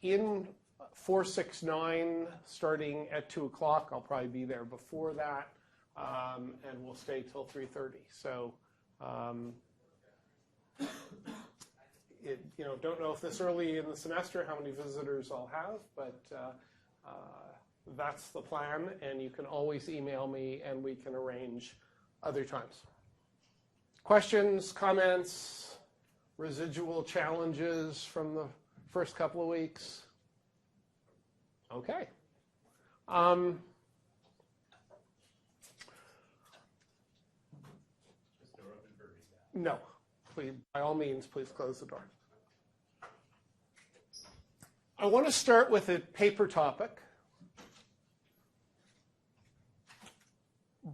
in 469 starting at 2 o'clock. I'll probably be there before that, and we'll stay till 3:30. So, don't know if this early in the semester how many visitors I'll have, but that's the plan, and you can always email me and we can arrange other times. Questions, comments, residual challenges from the first couple of weeks? Okay. No, please, by all means, please close the door. I want to start with a paper topic,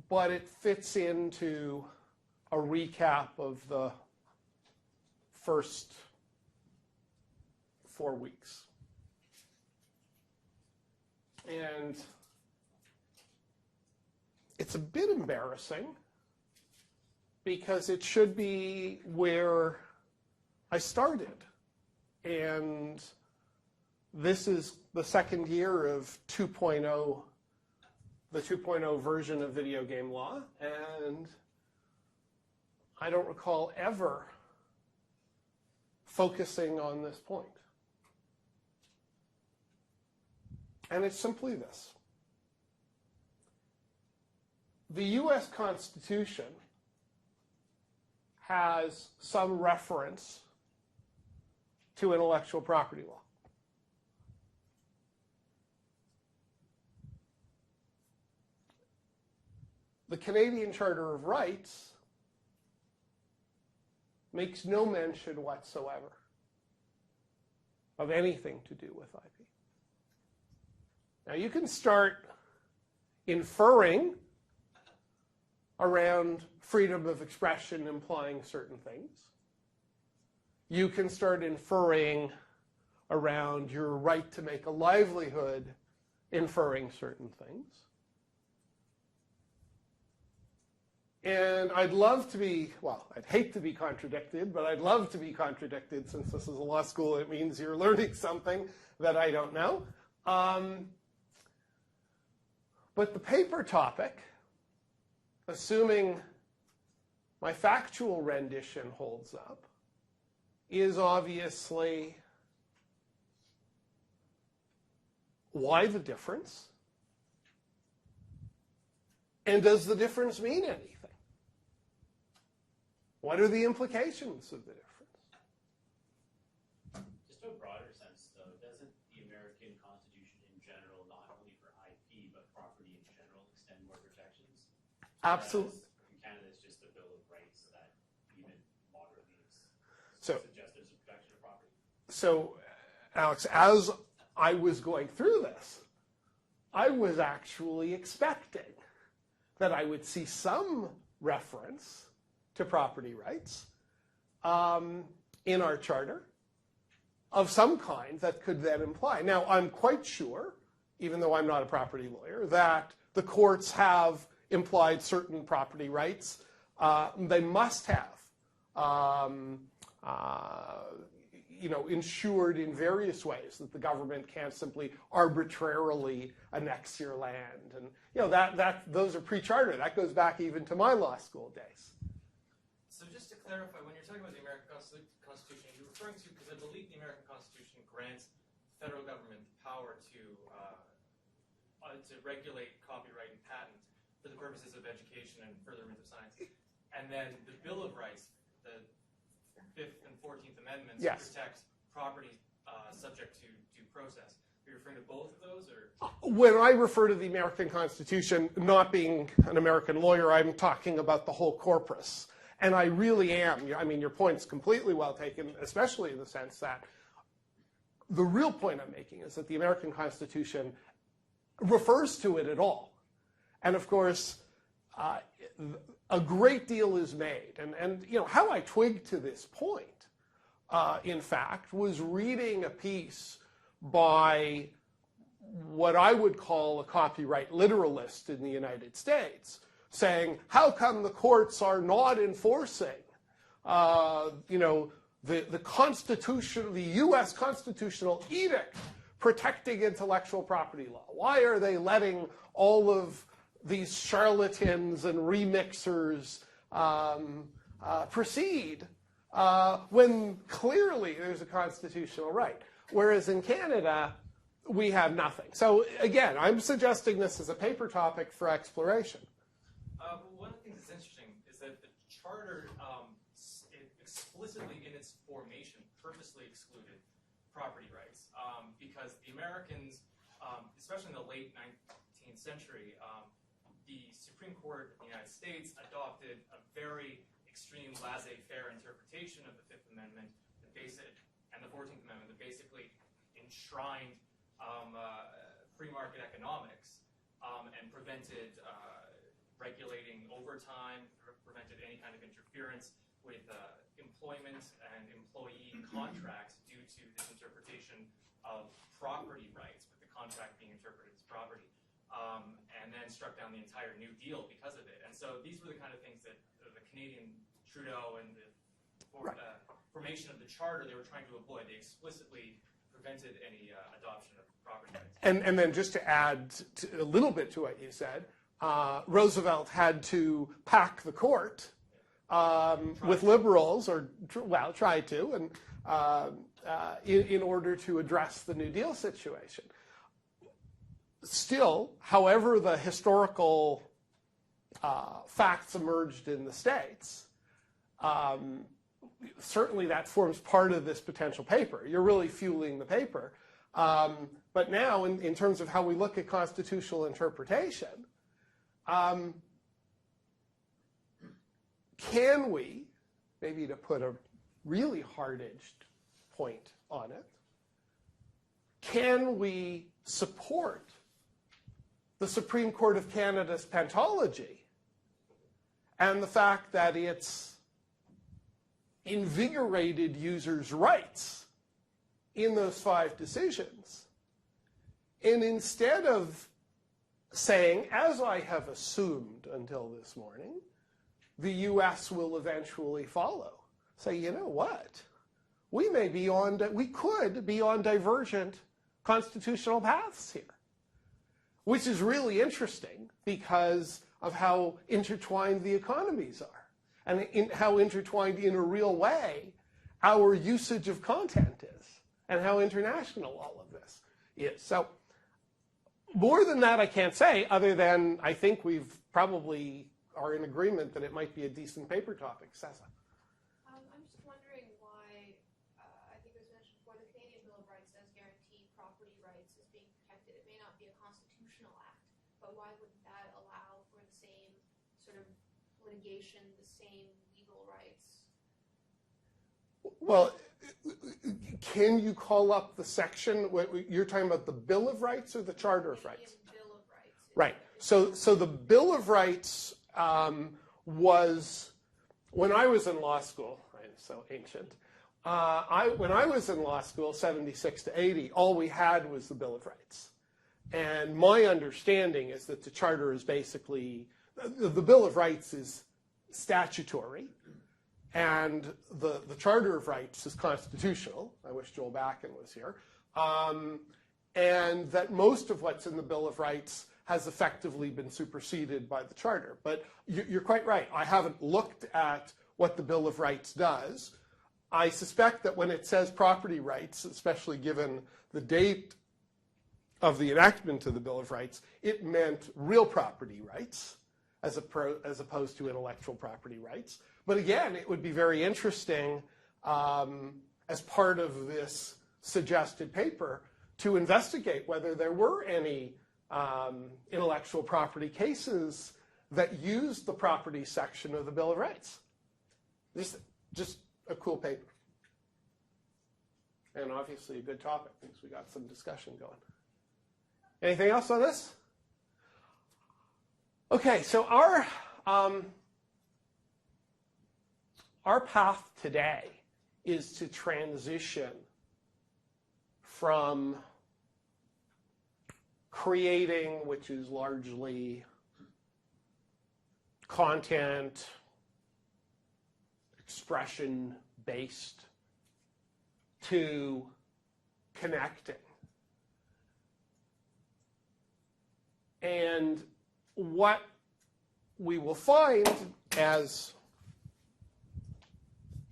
but it fits into a recap of the first 4 weeks. And it's a bit embarrassing because it should be where I started. And this is the second year of 2.0, the 2.0 version of video game law. And I don't recall ever focusing on this point. And it's simply this. The US Constitution has some reference to intellectual property law. The Canadian Charter of Rights makes no mention whatsoever of anything to do with IP. Now, you can start inferring around freedom of expression implying certain things. You can start inferring around your right to make a livelihood inferring certain things. And I'd love to be, well, I'd hate to be contradicted, but I'd love to be contradicted. Since this is a law school, it means you're learning something that I don't know. But the paper topic, assuming my factual rendition holds up, is obviously why the difference? And does the difference mean anything? What are the implications of the difference? Just in a broader sense, though, doesn't the American Constitution in general, not only for IP, but property in general, extend more protections? Absolutely. In Canada, it's just the Bill of Rights that even moderately suggests there's a protection of property. So, Alex, as I was going through this, I was actually expecting that I would see some reference to property rights in our charter of some kind that could then imply. Now, I'm quite sure, even though I'm not a property lawyer, that the courts have implied certain property rights. They must have, ensured in various ways that the government can't simply arbitrarily annex your land. And those are pre-charter. That goes back even to my law school days. So just to clarify, when you're talking about the American Constitution, you're referring to, because I believe the American Constitution grants the federal government the power to regulate copyright and patent for the purposes of education and furtherance of science. And then the Bill of Rights, the 5th and 14th Amendments, yes, protects property subject to due process. Are you referring to both of those? Or? When I refer to the American Constitution, not being an American lawyer, I'm talking about the whole corpus. And I really am. I mean, your point's completely well taken, especially in the sense that the real point I'm making is that the American Constitution refers to it at all. And of course, a great deal is made. And how I twigged to this point, in fact, was reading a piece by what I would call a copyright literalist in the United States, saying, how come the courts are not enforcing, the U.S. constitutional edict protecting intellectual property law? Why are they letting all of these charlatans and remixers proceed when clearly there's a constitutional right? Whereas in Canada, we have nothing. So again, I'm suggesting this as a paper topic for exploration. One of the things that's interesting is that the charter explicitly in its formation purposely excluded property rights because the Americans, especially in the late 19th century, the Supreme Court of the United States adopted a very extreme laissez-faire interpretation of the Fifth Amendment and the 14th Amendment that basically enshrined free market economics and prevented regulating overtime, prevented any kind of interference with employment and employee contracts due to this interpretation of property rights, with the contract being interpreted as property, and then struck down the entire New Deal because of it. And so these were the kind of things that the Canadian Trudeau and the formation of the charter they were trying to avoid. They explicitly prevented any adoption of property rights. And then just to add a little bit to what you said, Roosevelt had to pack the court with liberals, tried to, and in order to address the New Deal situation. Still, however the historical facts emerged in the States, certainly that forms part of this potential paper. You're really fueling the paper. But now, in terms of how we look at constitutional interpretation, can we, maybe to put a really hard-edged point on it, can we support the Supreme Court of Canada's pentology and the fact that it's invigorated users' rights in those 5 decisions, and instead of saying, as I have assumed until this morning, the U.S. will eventually follow, say, you know what? We could be on divergent constitutional paths here, which is really interesting because of how intertwined the economies are and how intertwined in a real way our usage of content is and how international all of this is. So more than that I can't say, other than I think we've probably are in agreement that it might be a decent paper topic. Sessa. I'm just wondering why, I think it was mentioned before, the Canadian Bill of Rights does guarantee property rights as being protected. It may not be a constitutional act, but why wouldn't that allow for the same sort of litigation, the same legal rights? Well, can you call up the section? You're talking about the Bill of Rights or the Charter of Rights? Bill of Rights. Right. So the Bill of Rights was, when I was in law school, I'm so ancient, when I was in law school, 76 to 80, all we had was the Bill of Rights. And my understanding is that the Charter is basically, the Bill of Rights is statutory, and the Charter of Rights is constitutional. I wish Joel Backen was here. And that most of what's in the Bill of Rights has effectively been superseded by the Charter. But you're quite right. I haven't looked at what the Bill of Rights does. I suspect that when it says property rights, especially given the date of the enactment of the Bill of Rights, it meant real property rights as opposed to intellectual property rights. But again, it would be very interesting as part of this suggested paper to investigate whether there were any intellectual property cases that used the property section of the Bill of Rights. Just a cool paper. And obviously a good topic because we got some discussion going. Anything else on this? Okay, so our path today is to transition from creating, which is largely content, expression-based to connecting. And what we will find as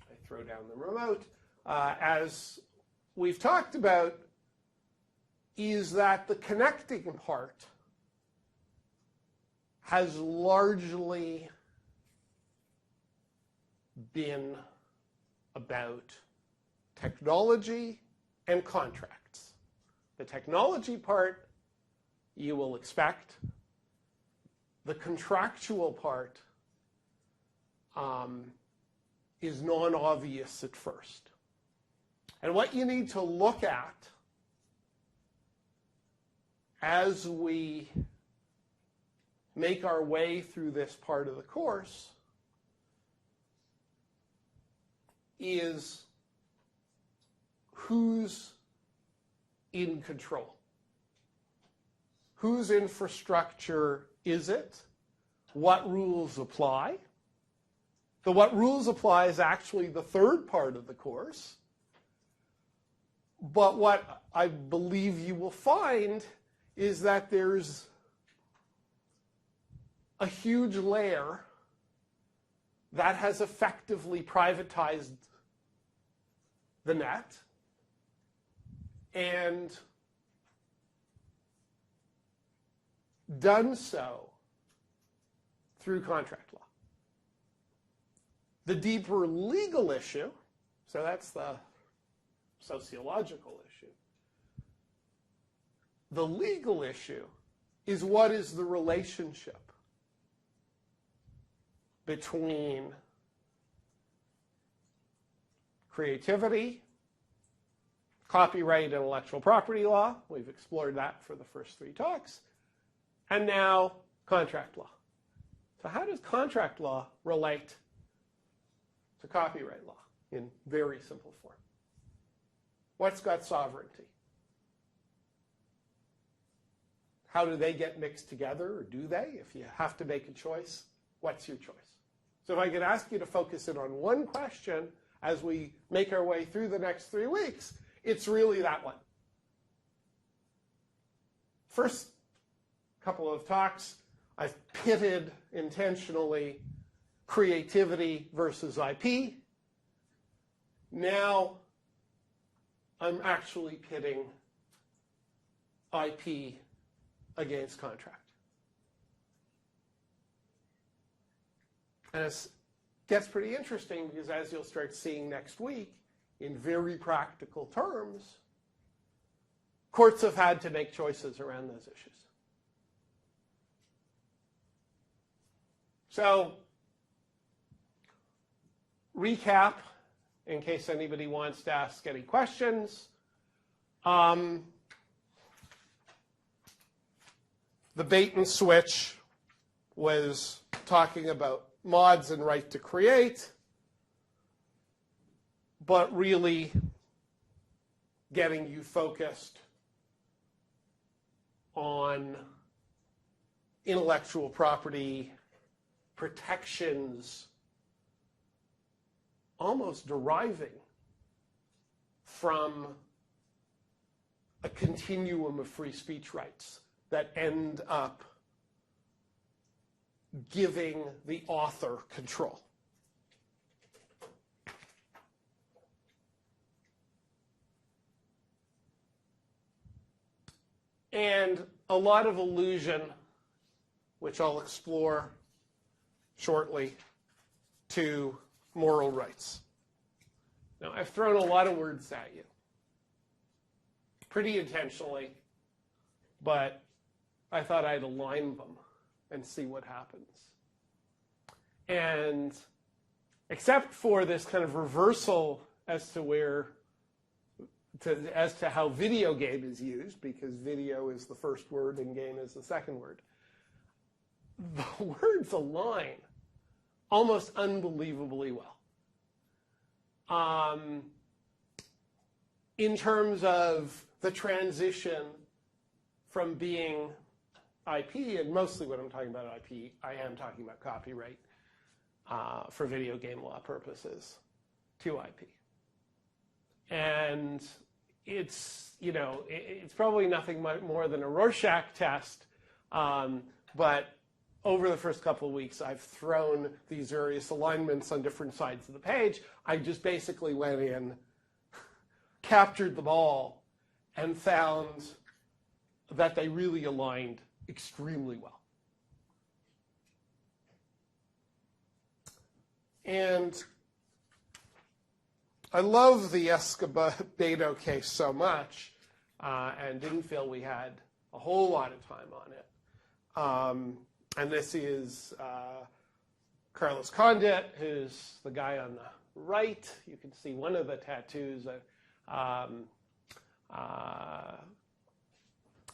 I throw down the remote, as we've talked about, is that the connecting part has largely been about technology and contracts. The technology part you will expect. The contractual part is non-obvious at first. And what you need to look at as we make our way through this part of the course is who's in control. Whose infrastructure is it? What rules apply? The what rules apply is actually the third part of the course. But what I believe you will find is that there's a huge layer that has effectively privatized the net and done so through contract law. The deeper legal issue, so that's the sociological issue. The legal issue is what is the relationship between creativity, copyright, intellectual property law. We've explored that for the first 3 talks. And now contract law. So how does contract law relate to copyright law in very simple form? What's got sovereignty? How do they get mixed together, or do they? If you have to make a choice, what's your choice? So if I could ask you to focus in on one question as we make our way through the next 3 weeks, it's really that one. First couple of talks, I've pitted intentionally creativity versus IP. Now I'm actually pitting IP against contract. And it gets pretty interesting because, as you'll start seeing next week, in very practical terms, courts have had to make choices around those issues. So, recap, in case anybody wants to ask any questions. The bait and switch was talking about mods and right to create, but really getting you focused on intellectual property protections almost deriving from a continuum of free speech rights that end up giving the author control. And a lot of allusion, which I'll explore shortly, to moral rights. Now, I've thrown a lot of words at you, pretty intentionally, but I thought I'd align them and see what happens. And except for this kind of reversal as to how video game is used, because video is the first word and game is the second word, the words align almost unbelievably well. In terms of the transition from being IP, and mostly when I'm talking about IP, I am talking about copyright for video game law purposes, to IP. And it's, you know, it's probably nothing more than a Rorschach test, but over the first couple of weeks, I've thrown these various alignments on different sides of the page. I just basically went in, captured them all, and found that they really aligned extremely well. And I love the Escobedo case so much, and didn't feel we had a whole lot of time on it. And this is Carlos Condit, who's the guy on the right. You can see one of the tattoos.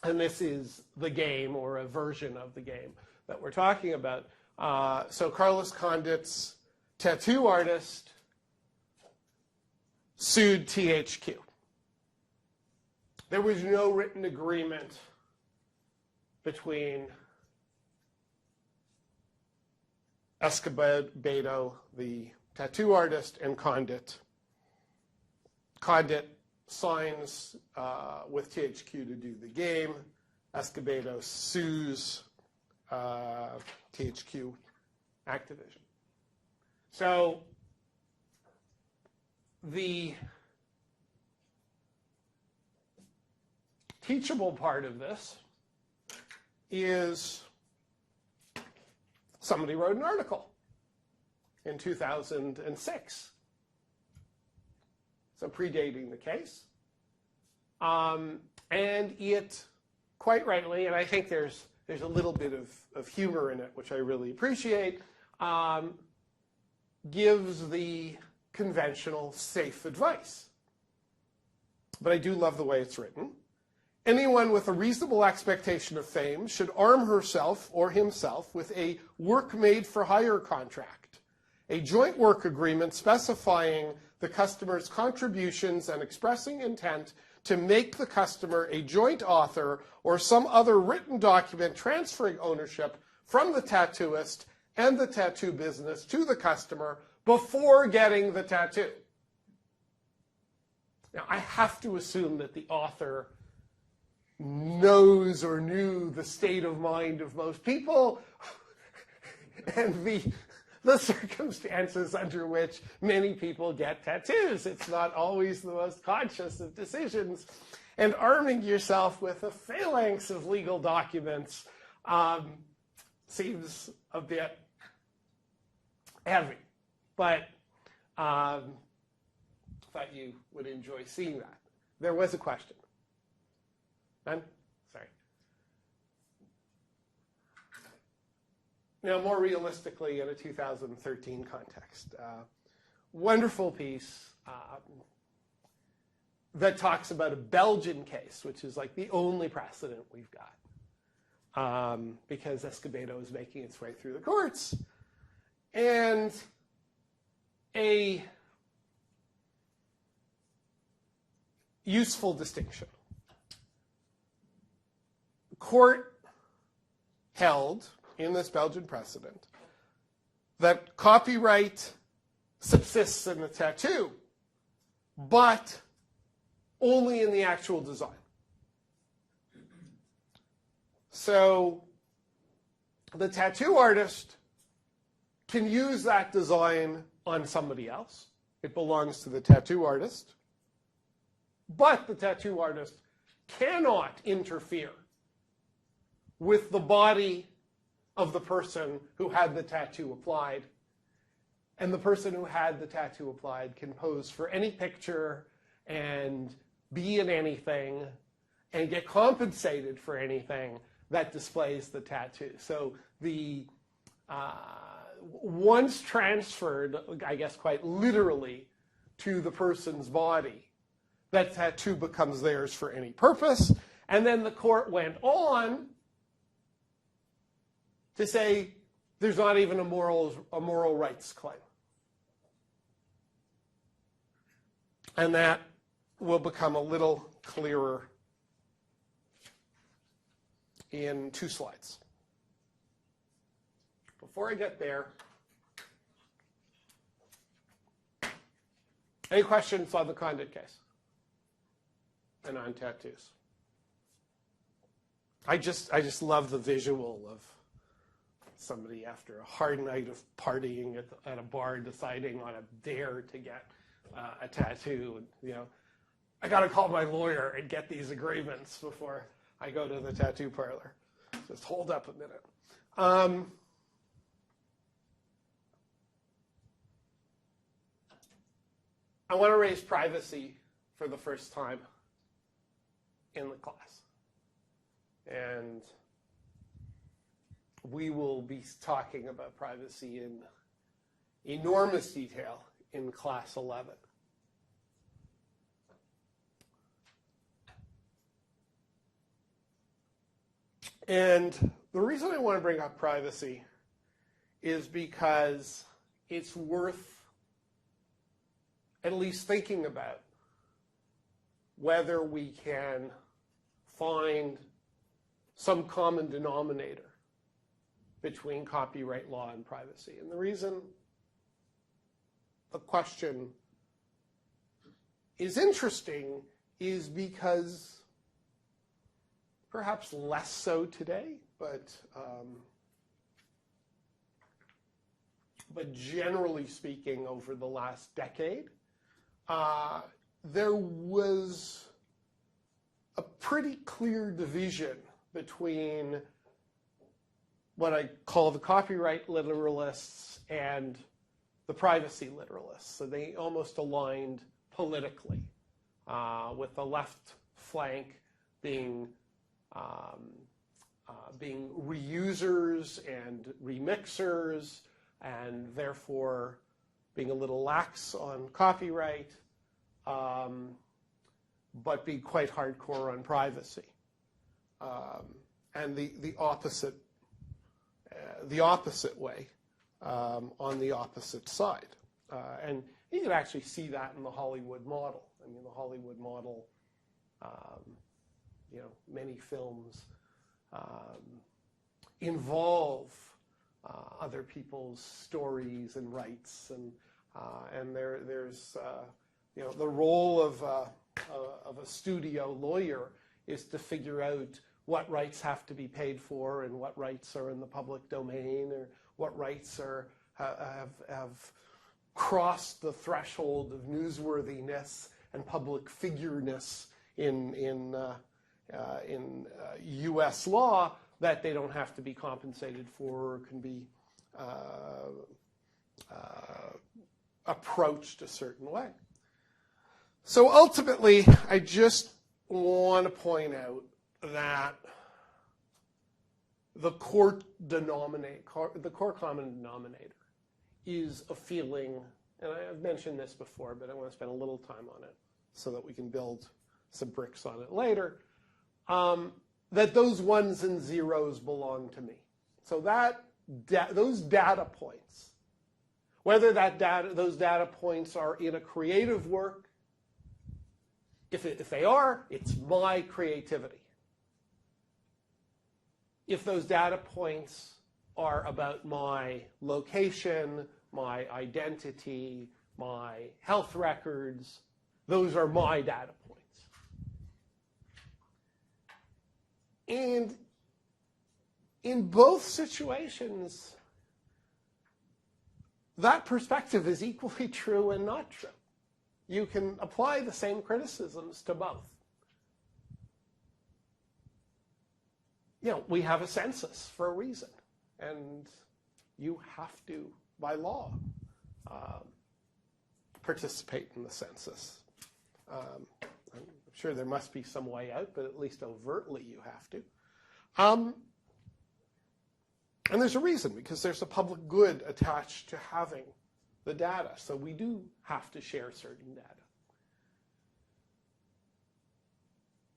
And this is the game, or a version of the game that we're talking about. So Carlos Condit's tattoo artist sued THQ. There was no written agreement between Escobedo, the tattoo artist, and Condit. Condit signs with THQ to do the game. Escobedo sues THQ Activision. So the teachable part of this is somebody wrote an article in 2006, so predating the case. And it, quite rightly, and I think there's a little bit of humor in it, which I really appreciate, gives the conventional safe advice. But I do love the way it's written. Anyone with a reasonable expectation of fame should arm herself or himself with a work-made-for-hire contract, a joint work agreement specifying the customer's contributions and expressing intent to make the customer a joint author or some other written document transferring ownership from the tattooist and the tattoo business to the customer before getting the tattoo. Now, I have to assume that the author knows or knew the state of mind of most people and the circumstances under which many people get tattoos. It's not always the most conscious of decisions. And arming yourself with a phalanx of legal documents seems a bit heavy. But thought you would enjoy seeing that. There was a question. None? Sorry. Now, more realistically, in a 2013 context, wonderful piece that talks about a Belgian case, which is like the only precedent we've got, because Escobedo is making its way through the courts. And a useful distinction. The court held in this Belgian precedent that copyright subsists in the tattoo, but only in the actual design. So the tattoo artist can use that design on somebody else. It belongs to the tattoo artist. But the tattoo artist cannot interfere with the body of the person who had the tattoo applied. And the person who had the tattoo applied can pose for any picture and be in anything and get compensated for anything that displays the tattoo. So the once transferred, I guess quite literally, to the person's body, that tattoo becomes theirs for any purpose. And then the court went on to say there's not even a moral rights claim. And that will become a little clearer in 2 slides. Before I get there, Any questions on the Condit case and on tattoos? I just love the visual of somebody after a hard night of partying at a bar deciding on a dare to get a tattoo. And, I got to call my lawyer and get these agreements before I go to the tattoo parlor. Just hold up a minute. I want to raise privacy for the first time in the class. And we will be talking about privacy in enormous detail in class 11. And the reason I want to bring up privacy is because it's worth at least thinking about whether we can find some common denominator between copyright law and privacy. And the reason the question is interesting is because perhaps less so today, but generally speaking, over the last decade, there was a pretty clear division between what I call the copyright literalists and the privacy literalists. So they almost aligned politically, with the left flank being reusers and remixers, and therefore being a little lax on copyright, but being quite hardcore on privacy. And the opposite way on the opposite side. And you can actually see that in the Hollywood model. I mean, the Hollywood model, many films involve other people's stories and rights, and there's the role of a studio lawyer is to figure out what rights have to be paid for and what rights are in the public domain, or what rights have crossed the threshold of newsworthiness and public figureness in U.S. law that they don't have to be compensated for or can be approached a certain way. So ultimately, I just want to point out that the core common denominator is a feeling, and I've mentioned this before, but I want to spend a little time on it so that we can build some bricks on it later, that those ones and zeros belong to me. So that those data points, whether those data points are in a creative work, if they are, it's my creativity. If those data points are about my location, my identity, my health records, those are my data points. And in both situations, that perspective is equally true and not true. You can apply the same criticisms to both. We have a census for a reason, and you have to, by law, participate in the census. I'm sure there must be some way out, but at least overtly you have to. And there's a reason, because there's a public good attached to having the data. So we do have to share certain data.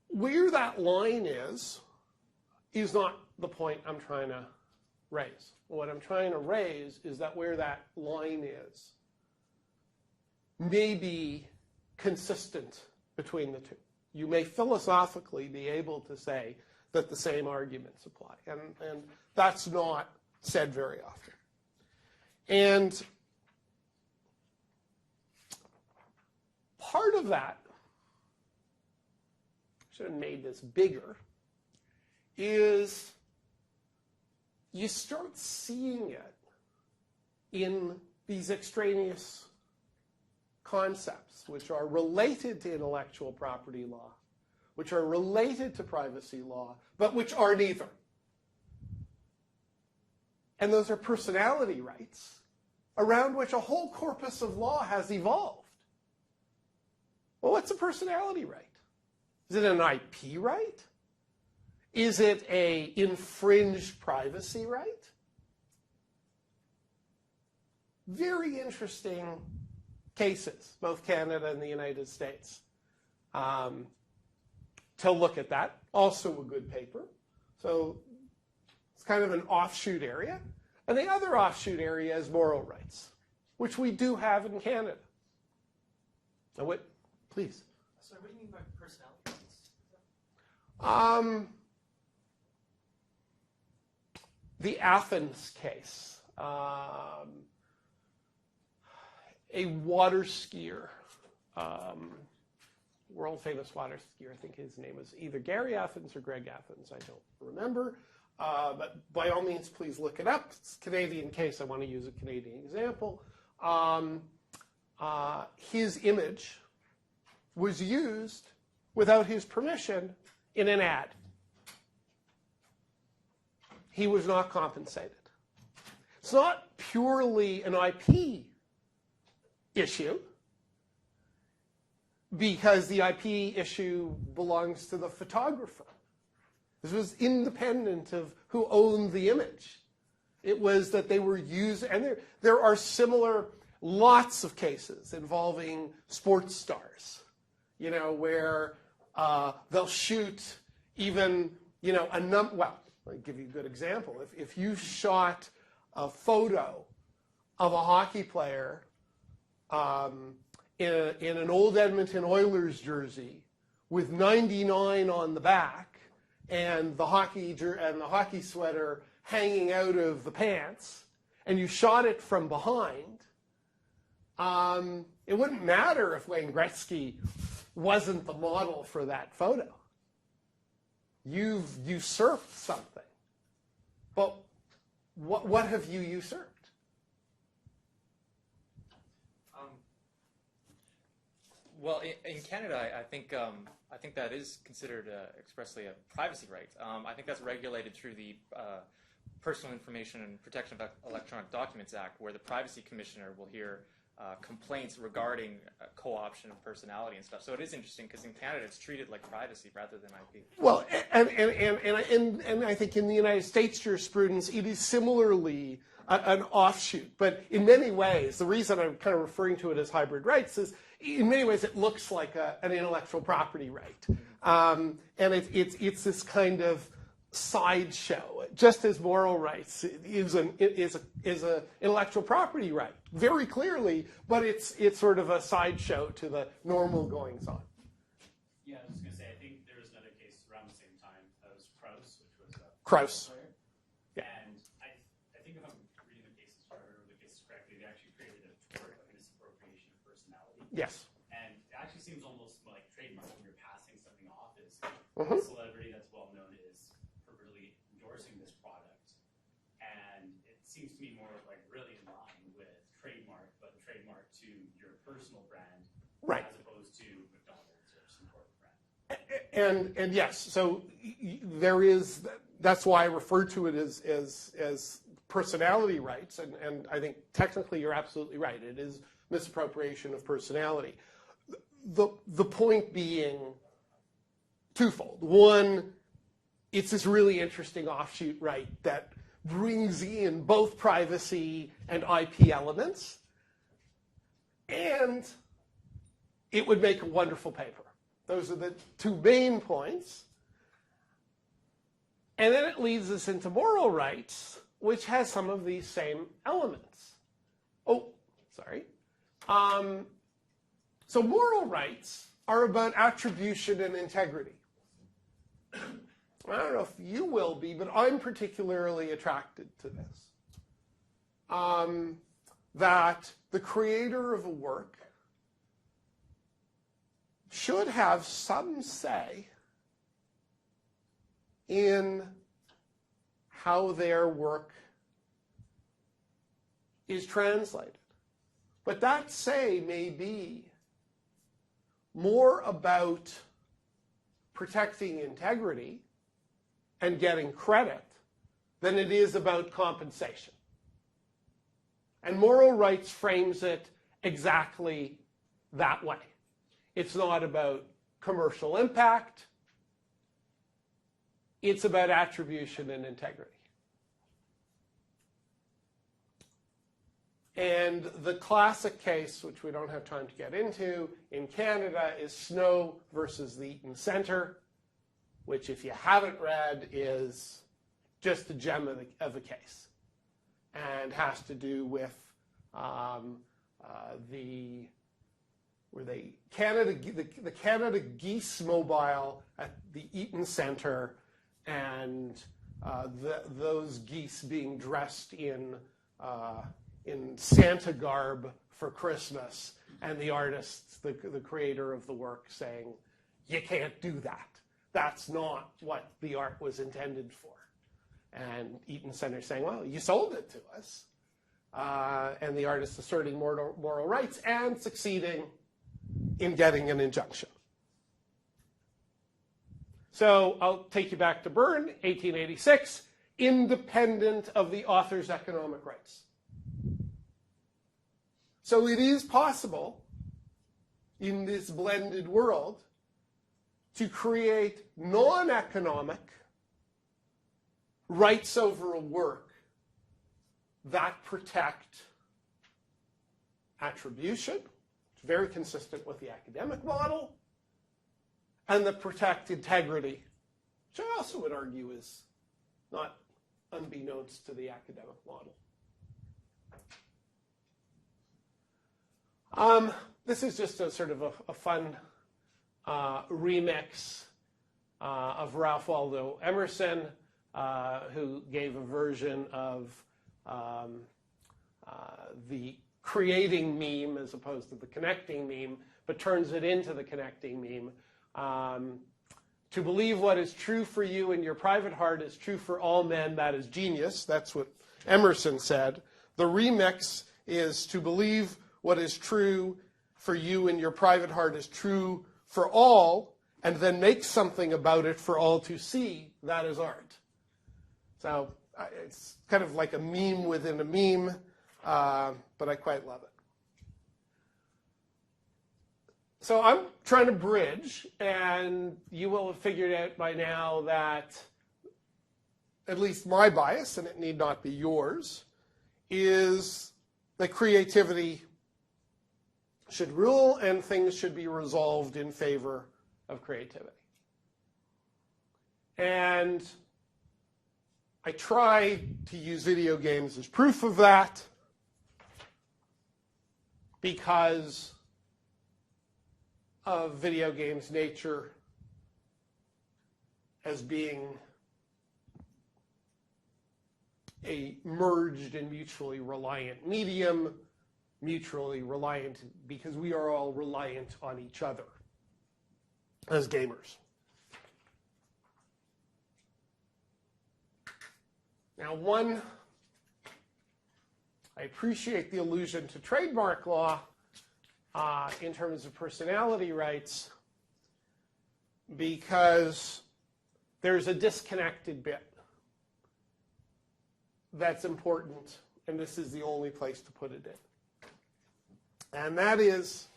Where that line is not the point I'm trying to raise. What I'm trying to raise is that where that line is may be consistent between the two. You may philosophically be able to say that the same arguments apply, and that's not said very often. And part of that, I should have made this bigger, is you start seeing it in these extraneous concepts, which are related to intellectual property law, which are related to privacy law, but which are neither. And those are personality rights around which a whole corpus of law has evolved. Well, what's a personality right? Is it an IP right? Is it an infringed privacy right? Very interesting cases, both Canada and the United States, to look at that. Also a good paper. So it's kind of an offshoot area. And the other offshoot area is moral rights, which we do have in Canada. Now, what, please. Sorry, what do you mean by personality rights? The Athens case. A water skier, world famous water skier, I think his name was either Gary Athens or Greg Athens, I don't remember. But by all means, please look it up. It's a Canadian case. I want to use a Canadian example. His image was used without his permission in an ad. He was not compensated. It's not purely an IP issue, because the IP issue belongs to the photographer. This was independent of who owned the image. It was that they were used, and there are similar, lots of cases involving sports stars, where they'll shoot even, well, I'll give you a good example. If you shot a photo of a hockey player in an old Edmonton Oilers jersey with 99 on the back and the hockey sweater hanging out of the pants, and you shot it from behind, it wouldn't matter if Wayne Gretzky wasn't the model for that photo. You've usurped something. But what have you usurped? Well, in Canada, I think that is considered expressly a privacy right. I think that's regulated through the Personal Information and Protection of Electronic Documents Act, where the Privacy Commissioner will hear complaints regarding co-option of personality and stuff. So it is interesting because in Canada it's treated like privacy rather than IP. Well, and I think in the United States jurisprudence it is similarly an offshoot. But in many ways, the reason I'm kind of referring to it as hybrid rights is in many ways it looks like an intellectual property right. And it's this kind of sideshow, just as moral rights is an intellectual property right, very clearly, but it's sort of a sideshow to the normal goings on. Yeah, I was going to say, I think there was another case around the same time. That was Krauss, which was a Krauss. player. Yeah. And I think if I'm reading the cases, if I remember the cases correctly, they actually created a tort of misappropriation of personality. Yes. And it actually seems almost like trademark when you're passing something off as Mhm. a celebrity that's well known is purportedly endorsing this product. And it seems to me more like really in line with trademark, but trademark to your personal brand, Right. as opposed to McDonald's or some corporate brand. And yes, so there is, that's why I refer to it as personality rights, and I think technically you're absolutely right. It is misappropriation of personality. The point being twofold. One, it's this really interesting offshoot right that brings in both privacy and IP elements, and it would make a wonderful paper. Those are the two main points. And then it leads us into moral rights, which has some of these same elements. Oh, sorry. So moral rights are about attribution and integrity. I don't know if you will be, but I'm particularly attracted to this. That the creator of a work should have some say in how their work is translated. But that say may be more about protecting integrity and getting credit than it is about compensation. And moral rights frames it exactly that way. It's not about commercial impact. It's about attribution and integrity. And the classic case, which we don't have time to get into, in Canada is Snow versus the Eaton Centre, which, if you haven't read, is just a gem of a case and has to do with the Canada Geese Mobile at the Eaton Centre, and those geese being dressed in Santa garb for Christmas, and the artist, the creator of the work, saying, "You can't do that. That's not what the art was intended for." And Eaton Centre saying, "Well, you sold it to us." And the artist asserting moral rights and succeeding in getting an injunction. So I'll take you back to Byrne, 1886, independent of the author's economic rights. So it is possible in this blended world to create non-economic rights over a work that protect attribution, it's very consistent with the academic model, and that protect integrity, which I also would argue is not unbeknownst to the academic model. This is just a sort of a fun remix of Ralph Waldo Emerson, who gave a version of the creating meme as opposed to the connecting meme, but turns it into the connecting meme. To believe what is true for you in your private heart is true for all men, that is genius. That's what Emerson said. The remix is to believe what is true for you in your private heart is true for all, and then make something about it for all to see. That is art. So it's kind of like a meme within a meme, but I quite love it. So I'm trying to bridge, and you will have figured out by now that at least my bias, and it need not be yours, is that creativity should rule and things should be resolved in favor of creativity. And I try to use video games as proof of that because of video games' nature as being a merged and mutually reliant medium, mutually reliant because we are all reliant on each other as gamers. Now, I appreciate the allusion to trademark law in terms of personality rights because there's a disconnected bit that's important, and this is the only place to put it in. And that is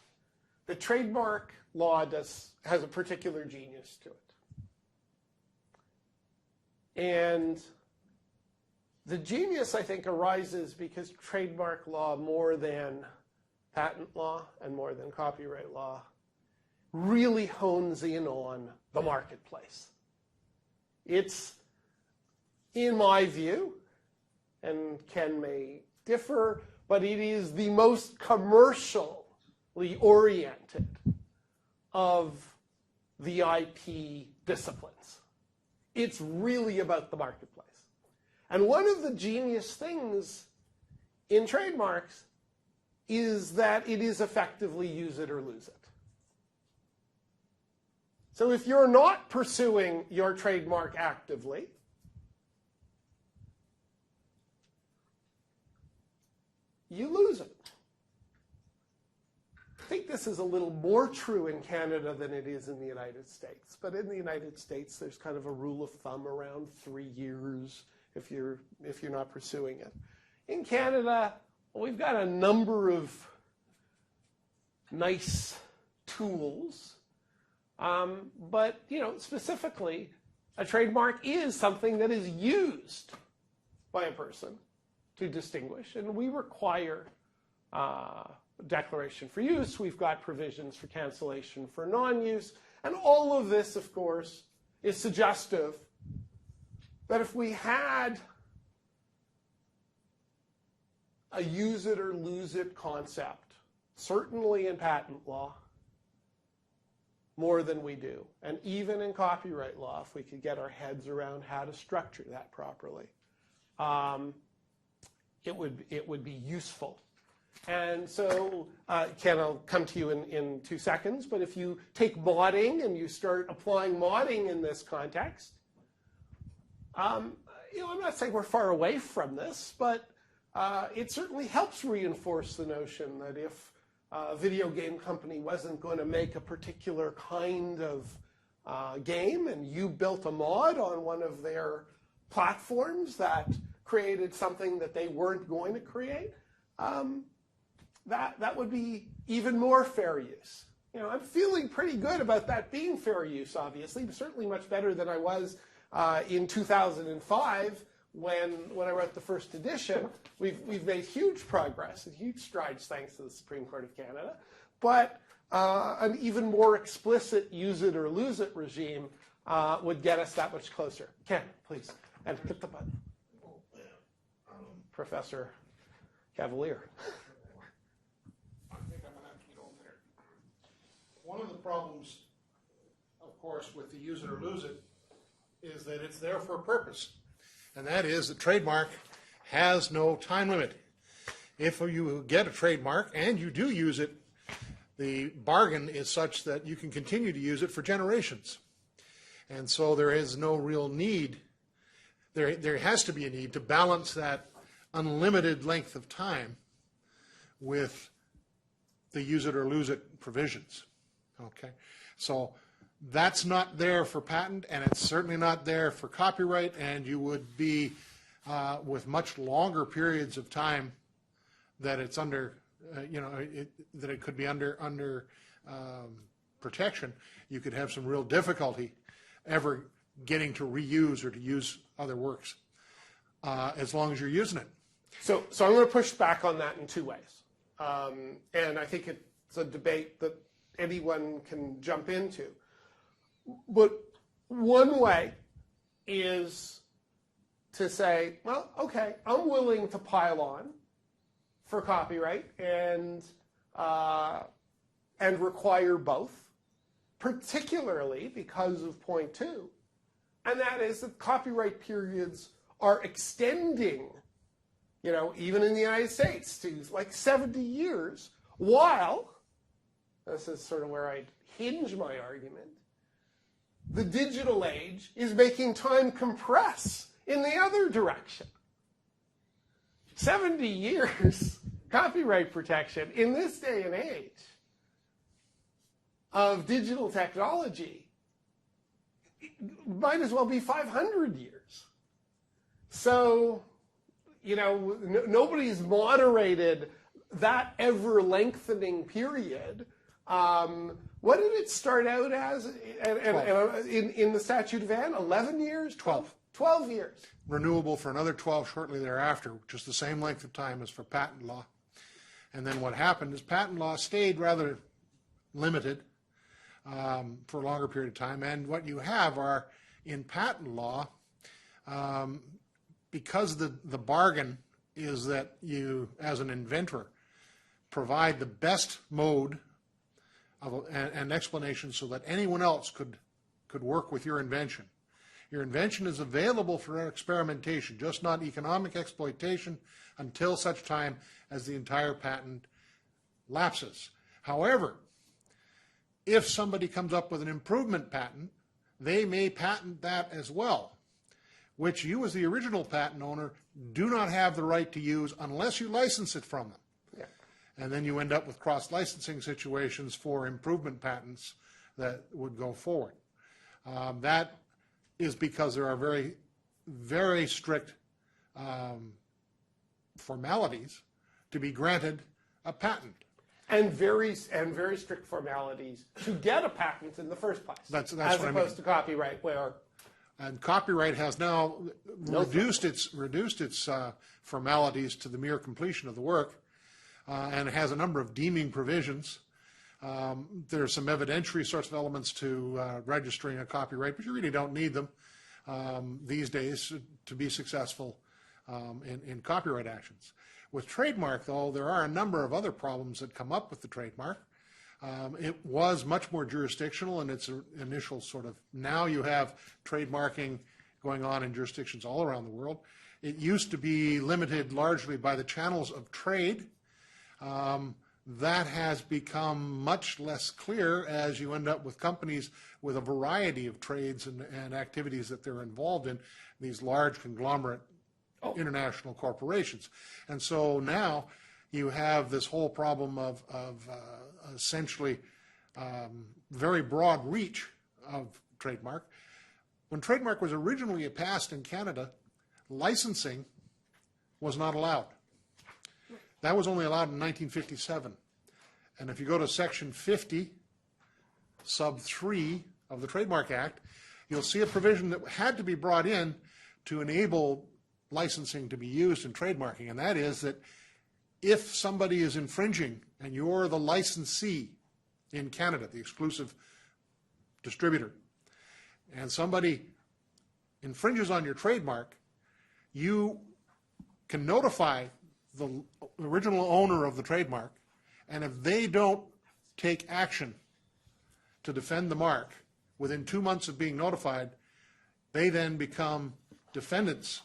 the trademark law has a particular genius to it. And the genius, I think, arises because trademark law, more than patent law and more than copyright law, really hones in on the marketplace. It's, in my view, and Ken may differ, but it is the most commercially oriented of the IP disciplines. It's really about the marketplace. And one of the genius things in trademarks is that it is effectively use it or lose it. So if you're not pursuing your trademark actively, you lose it. I think this is a little more true in Canada than it is in the United States. But in the United States, there's kind of a rule of thumb around 3 years if you're not pursuing it. In Canada, we've got a number of nice tools, but specifically, a trademark is something that is used by a person to distinguish, and we require declaration for use. We've got provisions for cancellation for non-use, and all of this, of course, is suggestive that if we had a use it or lose it concept, certainly in patent law, more than we do, and even in copyright law, if we could get our heads around how to structure that properly, it would be useful. And so, Ken, I'll come to you in 2 seconds, but if you take modding and you start applying modding in this context, I'm not saying we're far away from this, but it certainly helps reinforce the notion that if a video game company wasn't going to make a particular kind of game and you built a mod on one of their platforms that created something that they weren't going to create, that would be even more fair use. I'm feeling pretty good about that being fair use, obviously, but certainly much better than I was in 2005 when I wrote the first edition. We've made huge progress and huge strides thanks to the Supreme Court of Canada, but an even more explicit use it or lose it regime would get us that much closer. Ken, please, and hit the button. Professor Cavalier. I think I'm going to have to get over there. One of the problems, of course, with the use it or lose it is that it's there for a purpose. And that is the trademark has no time limit. If you get a trademark and you do use it, the bargain is such that you can continue to use it for generations. And so there is no real need, there has to be a need to balance that unlimited length of time with the use it or lose it provisions. Okay, so that's not there for patent, and it's certainly not there for copyright, and you would be with much longer periods of time that it's under, that it could be under protection. You could have some real difficulty ever getting to reuse or to use other works as long as you're using it. So I'm going to push back on that in 2 ways. And I think it's a debate that anyone can jump into. But one way is to say, well, okay, I'm willing to pile on for copyright and require both, particularly because of point 2, and that is that copyright periods are extending, even in the United States, to like 70 years, while, this is sort of where I hinge my argument, the digital age is making time compress in the other direction. 70 years copyright protection in this day and age of digital technology might as well be 500 years. So, nobody's moderated that ever-lengthening period. What did it start out as in the statute of Anne? 11 years? 12. 12 years. Renewable for another 12 shortly thereafter, which is the same length of time as for patent law. And then what happened is patent law stayed rather limited for a longer period of time. And what you have are, in patent law, because the bargain is that you, as an inventor, provide the best mode of an explanation so that anyone else could work with your invention. Your invention is available for experimentation, just not economic exploitation until such time as the entire patent lapses. However, if somebody comes up with an improvement patent, they may patent that as well, which you as the original patent owner do not have the right to use unless you license it from them. Yeah. And then you end up with cross-licensing situations for improvement patents that would go forward. That is because there are very, very strict formalities to be granted a patent. And very strict formalities to get a patent in the first place. That's as what I mean. opposed to copyright, where And copyright has now reduced its formalities to the mere completion of the work, and it has a number of deeming provisions. There are some evidentiary sorts of elements to registering a copyright, but you really don't need them these days to be successful in copyright actions. With trademark, though, there are a number of other problems that come up with the trademark. It was much more jurisdictional in its initial sort of, now you have trademarking going on in jurisdictions all around the world. It used to be limited largely by the channels of trade. That has become much less clear as you end up with companies with a variety of trades and activities that they're involved in, these large conglomerate international corporations. And so now you have this whole problem of essentially very broad reach of trademark. When trademark was originally passed in Canada, licensing was not allowed. That was only allowed in 1957. And if you go to Section 50, Sub 3 of the Trademark Act, you'll see a provision that had to be brought in to enable licensing to be used in trademarking, and that is that if somebody is infringing and you're the licensee in Canada, the exclusive distributor, and somebody infringes on your trademark, you can notify the original owner of the trademark, and if they don't take action to defend the mark within 2 months of being notified, they then become defendants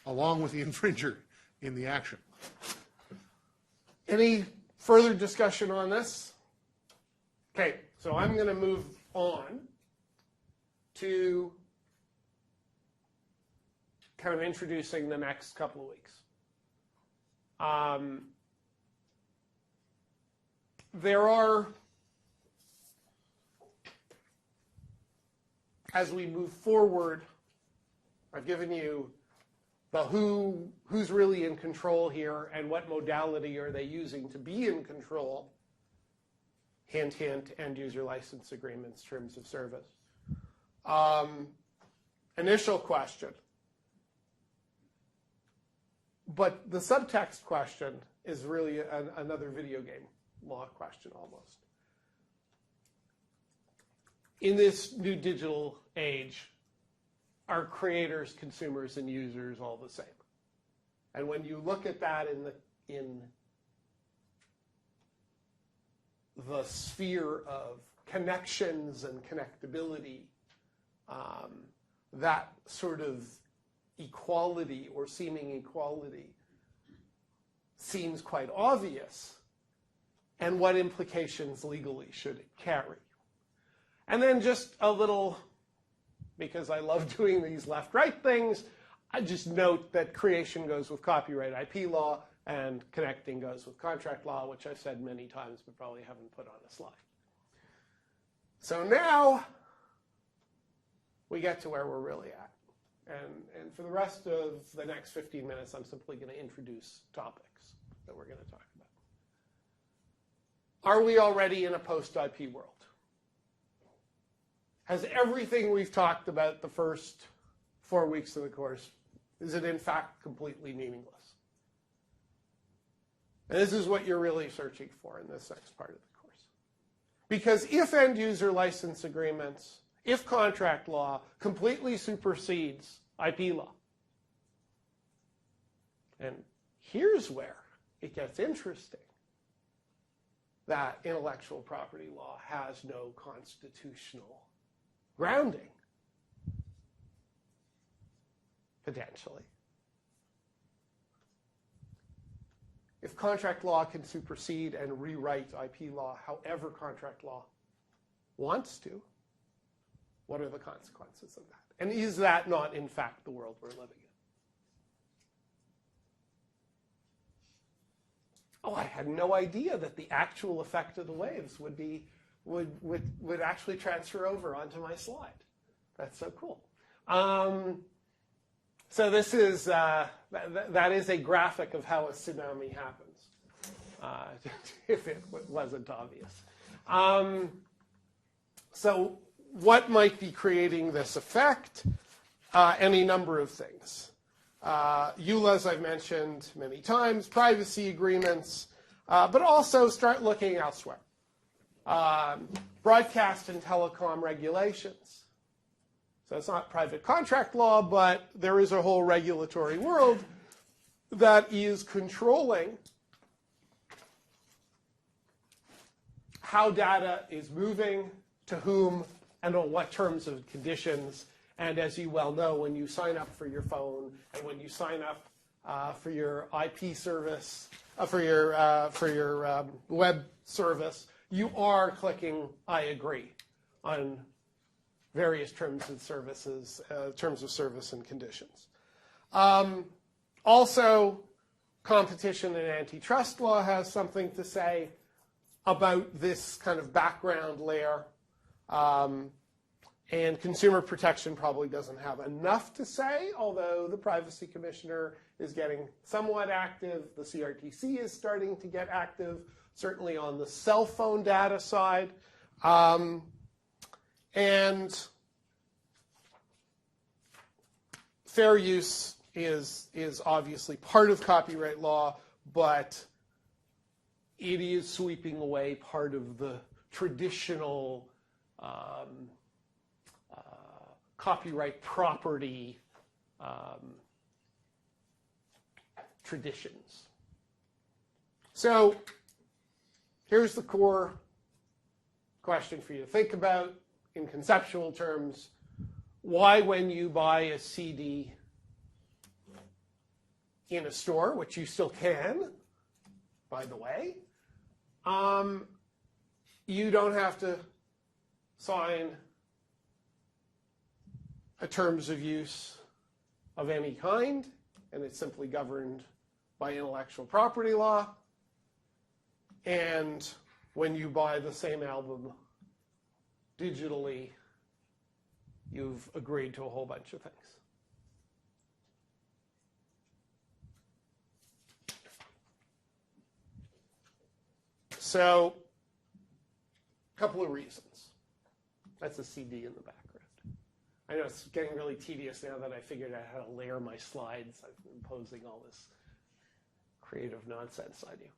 along with the infringer in the action. any further discussion on this? Okay, so I'm going to move on to kind of introducing the next couple of weeks. There are, as we move forward, I've given you the who's really in control here and what modality are they using to be in control. Hint, hint, end user license agreements, terms of service. Initial question. But the subtext question is really another video game law question almost. In this new digital age, are creators, consumers, and users all the same? And when you look at that in the sphere of connections and connectability, that sort of equality or seeming equality seems quite obvious. And what implications legally should it carry? And then just a little, because I love doing these left-right things, I just note that creation goes with copyright IP law and connecting goes with contract law, which I've said many times but probably haven't put on a slide. So now we get to where we're really at. And for the rest of the next 15 minutes, I'm simply going to introduce topics that we're going to talk about. Are we already in a post-IP world? Has everything we've talked about the first 4 weeks of the course, is it in fact completely meaningless? And this is what you're really searching for in this next part of the course. Because if end-user license agreements, if contract law completely supersedes IP law, and here's where it gets interesting, that intellectual property law has no constitutional grounding, potentially. If contract law can supersede and rewrite IP law, however contract law wants to, what are the consequences of that? And is that not, in fact, the world we're living in? Oh, I had no idea that the actual effect of the waves would actually transfer over onto my slide. That's so cool. So this is that is a graphic of how a tsunami happens, if it wasn't obvious. So what might be creating this effect? Any number of things. EULA, as I've mentioned many times, privacy agreements, but also start looking elsewhere. Broadcast and telecom regulations. So it's not private contract law, but there is a whole regulatory world that is controlling how data is moving, to whom, and on what terms and conditions. And as you well know, when you sign up for your phone and when you sign up for your IP service, for your web service, you are clicking "I agree" on various terms and services, terms of service and conditions. Also, competition and antitrust law has something to say about this kind of background layer. And consumer protection probably doesn't have enough to say, although the privacy commissioner is getting somewhat active. The CRTC is starting to get active, certainly on the cell phone data side. And fair use is obviously part of copyright law, but it is sweeping away part of the traditional copyright property traditions. So here's the core question for you to think about in conceptual terms. Why, when you buy a CD in a store, which you still can, by the way, you don't have to sign a terms of use of any kind, and it's simply governed by intellectual property law. And when you buy the same album digitally, you've agreed to a whole bunch of things. So, a couple of reasons. That's a CD in the background. I know it's getting really tedious now that I figured out how to layer my slides. I've been imposing all this creative nonsense on you.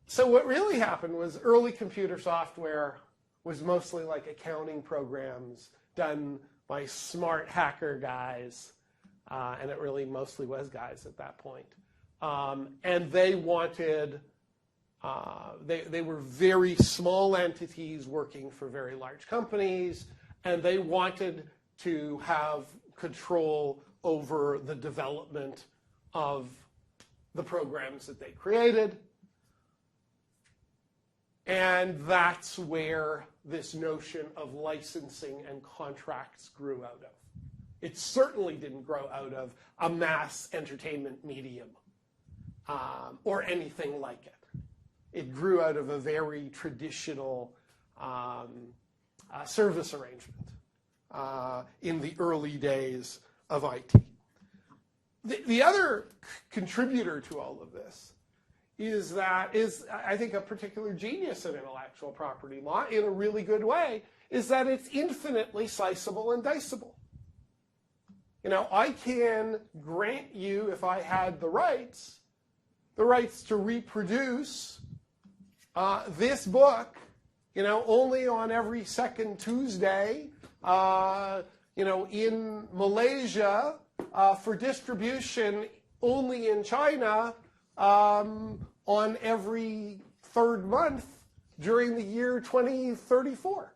So what really happened was early computer software was mostly like accounting programs done by smart hacker guys, and it really mostly was guys at that point. And they wanted, they were very small entities working for very large companies, and they wanted to have control over the development of the programs that they created. And that's where this notion of licensing and contracts grew out of. It certainly didn't grow out of a mass entertainment medium or anything like it. It grew out of a very traditional service arrangement in the early days of IT. The other contributor to all of this is I think, a particular genius of intellectual property law in a really good way, is that it's infinitely sliceable and diceable. You know, I can grant you, if I had the rights to reproduce this book, you know, only on every second Tuesday, you know, in Malaysia, for distribution only in China, on every third month during the year 2034.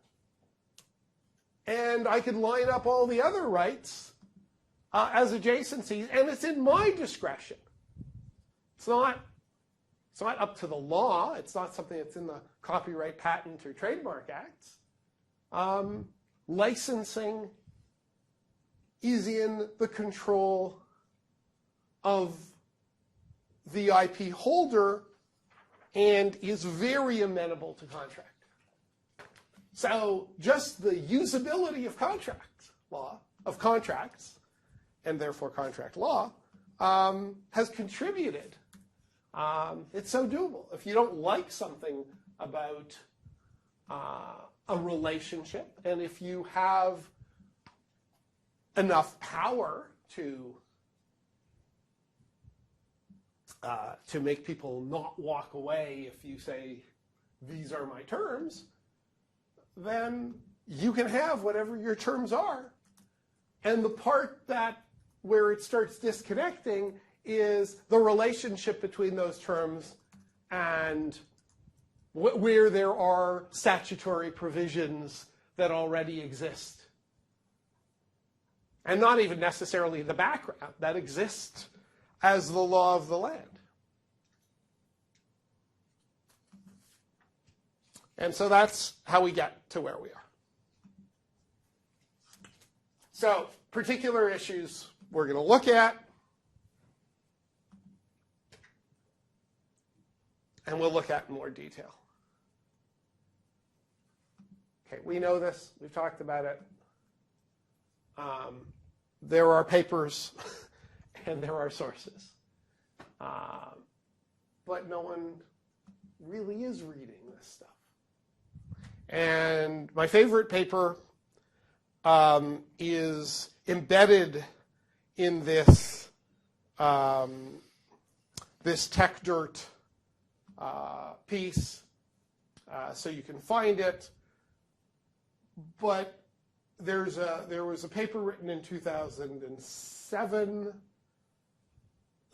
And I could line up all the other rights as adjacencies, and it's in my discretion. It's not It's not up to the law. It's not something that's in the Copyright, Patent, or Trademark Acts. Licensing is in the control of the IP holder and is very amenable to contract. So just the usability of contracts, and therefore contract law, has contributed. It's so doable. If you don't like something about a relationship, and if you have enough power to make people not walk away if you say, these are my terms, then you can have whatever your terms are. And the part where it starts disconnecting is the relationship between those terms and where there are statutory provisions that already exist. And not even necessarily the background that exists as the law of the land. And so that's how we get to where we are. So, particular issues we're going to look at. And we'll look at in more detail. Okay, we know this. We've talked about it. There are papers and there are sources. But no one really is reading this stuff. And my favorite paper is embedded in this this Tech Dirt piece, so you can find it. But there was a paper written in 2007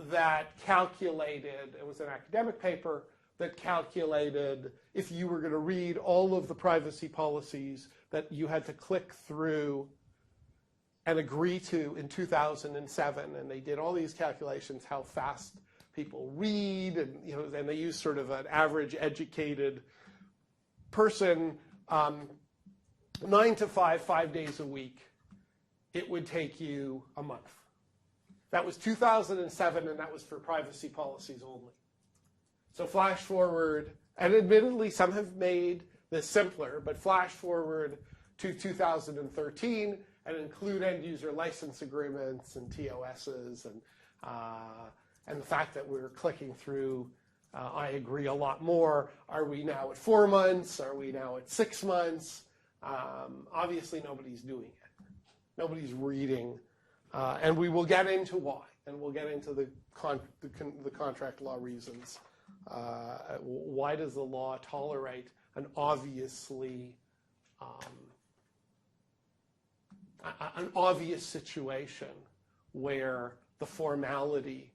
that calculated, it was an academic paper, that calculated if you were going to read all of the privacy policies that you had to click through and agree to in 2007, and they did all these calculations, how fast people read, and and they used sort of an average educated person, 9 to 5 days a week, it would take you a month. That was 2007, and that was for privacy policies only. So flash forward, and admittedly some have made this simpler, but flash forward to 2013 and include end-user license agreements and TOSs and the fact that we're clicking through, I agree a lot more. Are we now at 4 months? Are we now at 6 months? Obviously nobody's doing it. Nobody's reading. And we will get into why, and we'll get into the contract law reasons. Why does the law tolerate an obvious situation where the formality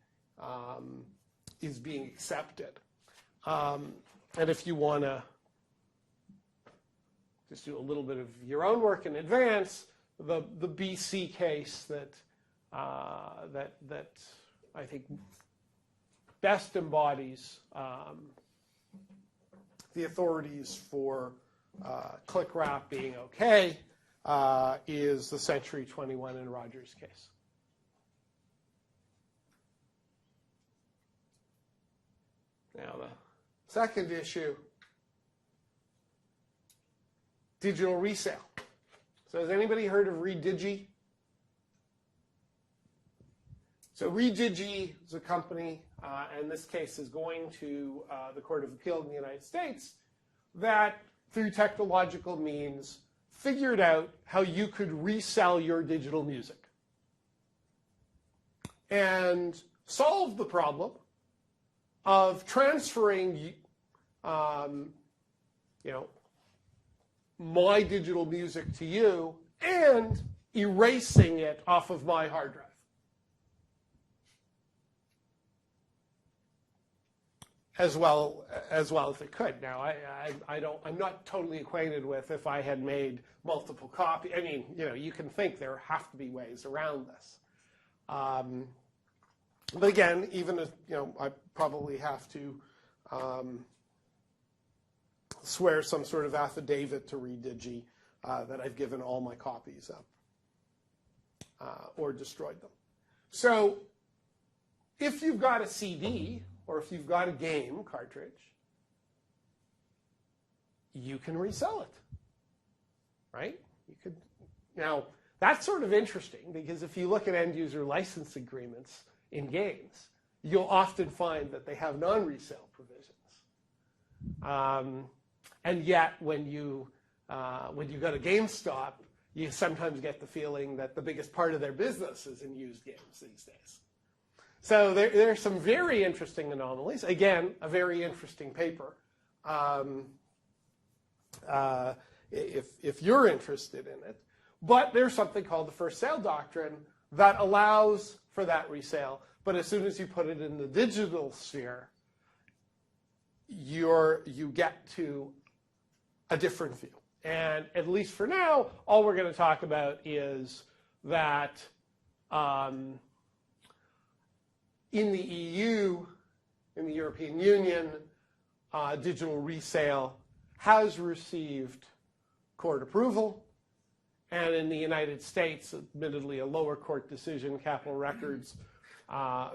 is being accepted? And if you want to just do a little bit of your own work in advance, the BC case that I think best embodies the authorities for click wrap being okay is the Century 21 and Rogers case. Now the second issue, digital resale. So has anybody heard of Redigi? So Redigi is a company, and this case is going to the Court of Appeal in the United States, that through technological means figured out how you could resell your digital music and solve the problem of transferring, my digital music to you and erasing it off of my hard drive. As well as it could. Now, I'm not totally acquainted with if I had made multiple copies. I mean, you can think there have to be ways around this. But again, even if, I probably have to swear some sort of affidavit to Redigi that I've given all my copies up or destroyed them. So if you've got a CD or if you've got a game cartridge, you can resell it, right? You could. Now, that's sort of interesting because if you look at end-user license agreements in games, you'll often find that they have non-resale provisions. And yet, when you go to GameStop, you sometimes get the feeling that the biggest part of their business is in used games these days. So there are some very interesting anomalies. Again, a very interesting paper. If you're interested in it. But there's something called the first sale doctrine that allows for that resale. But as soon as you put it in the digital sphere, you get to a different view. And at least for now, all we're going to talk about is that in the EU, in the European Union, digital resale has received court approval. And in the United States, admittedly a lower court decision, Capitol Records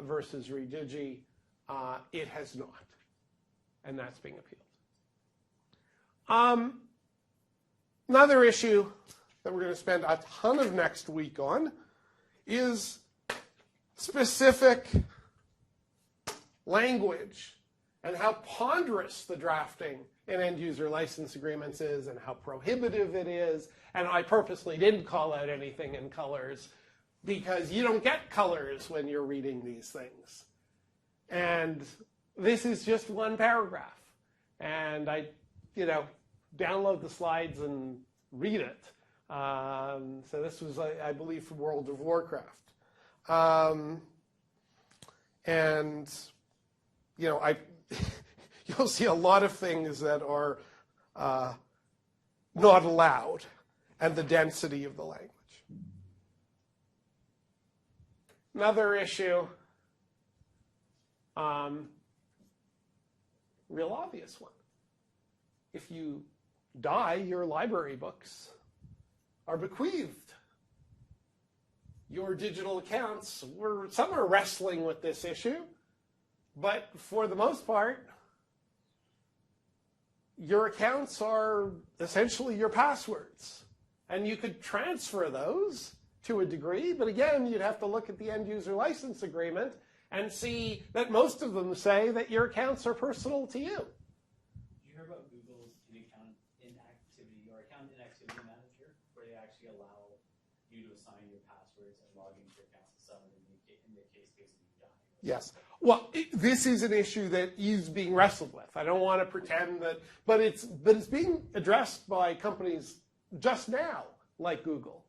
versus Redigi, it has not. And that's being appealed. Another issue that we're going to spend a ton of next week on is specific language and how ponderous the drafting in end-user license agreements is and how prohibitive it is. And I purposely didn't call out anything in colors because you don't get colors when you're reading these things. And this is just one paragraph. And I, download the slides and read it. So this was, I believe, from World of Warcraft. You'll see a lot of things that are not allowed, and the density of the language. Another issue, real obvious one. If you die, your library books are bequeathed. Your digital accounts, some are wrestling with this issue, but for the most part, your accounts are essentially your passwords. And you could transfer those to a degree, but again, you'd have to look at the end-user license agreement and see that most of them say that your accounts are personal to you. Did you hear about Google's account inactivity or account inactivity manager, where they actually allow you to assign your passwords and log into your accounts to someone in the case that you die? Yes. Well, this is an issue that is being wrestled with. I don't want to pretend that, but it's being addressed by companies just now, like Google.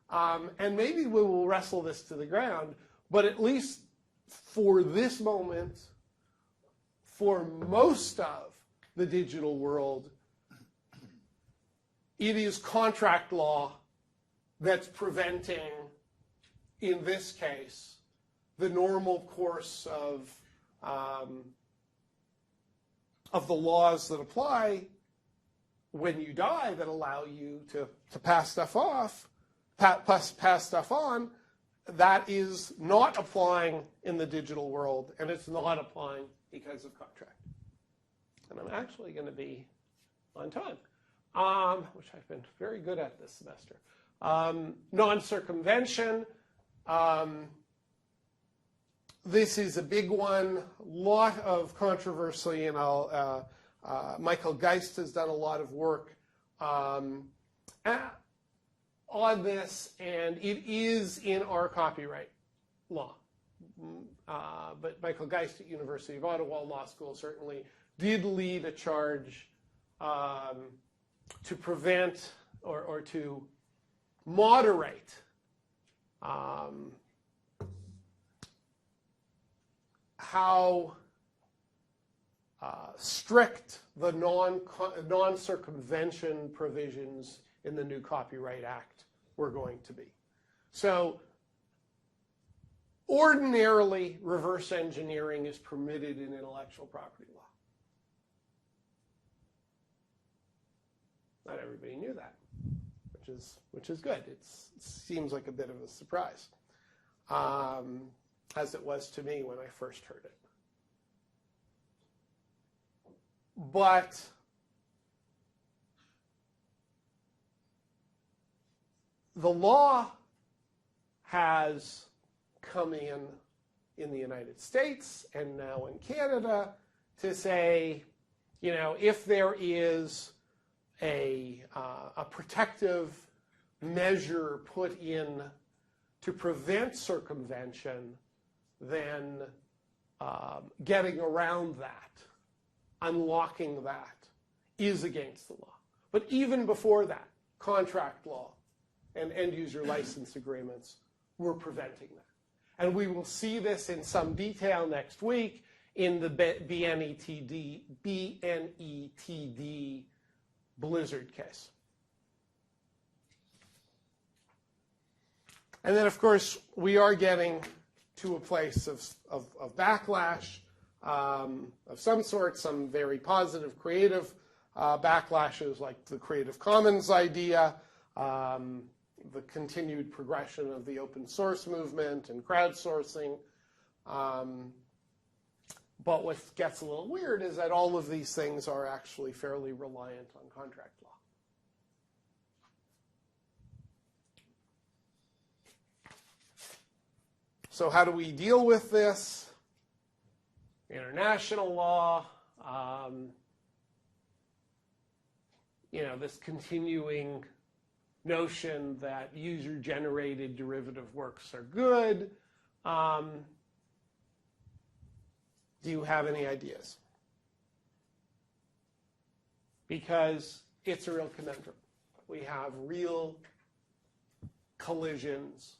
And maybe we will wrestle this to the ground, but at least for this moment, for most of the digital world, it is contract law that's preventing, in this case, the normal course of the laws that apply when you die that allow you to pass stuff off, pass stuff on. That is not applying in the digital world, and it's not applying because of contract. And I'm actually going to be on time, which I've been very good at this semester. Non-circumvention. This is a big one, lot of controversy, and Michael Geist has done a lot of work on this, and it is in our copyright law. But Michael Geist at University of Ottawa Law School certainly did lead a charge to prevent or to moderate how strict the non-circumvention provisions in the new Copyright Act were going to be. So ordinarily, reverse engineering is permitted in intellectual property law. Not everybody knew that, which is good. It seems like a bit of a surprise, as it was to me when I first heard it. But the law has come in the United States and now in Canada to say, you know, if there is a protective measure put in to prevent circumvention, then getting around that, unlocking that, is against the law. But even before that, contract law and end-user license agreements were preventing that. And we will see this in some detail next week in the BNETD Blizzard case. And then, of course, we are getting to a place of backlash of some sort, some very positive, creative backlashes, like the Creative Commons idea, the continued progression of the open source movement and crowdsourcing. But what gets a little weird is that all of these things are actually fairly reliant on contract law. So how do we deal with this? International law, you know, this continuing notion that user-generated derivative works are good. Do you have any ideas? Because it's a real conundrum. We have real collisions.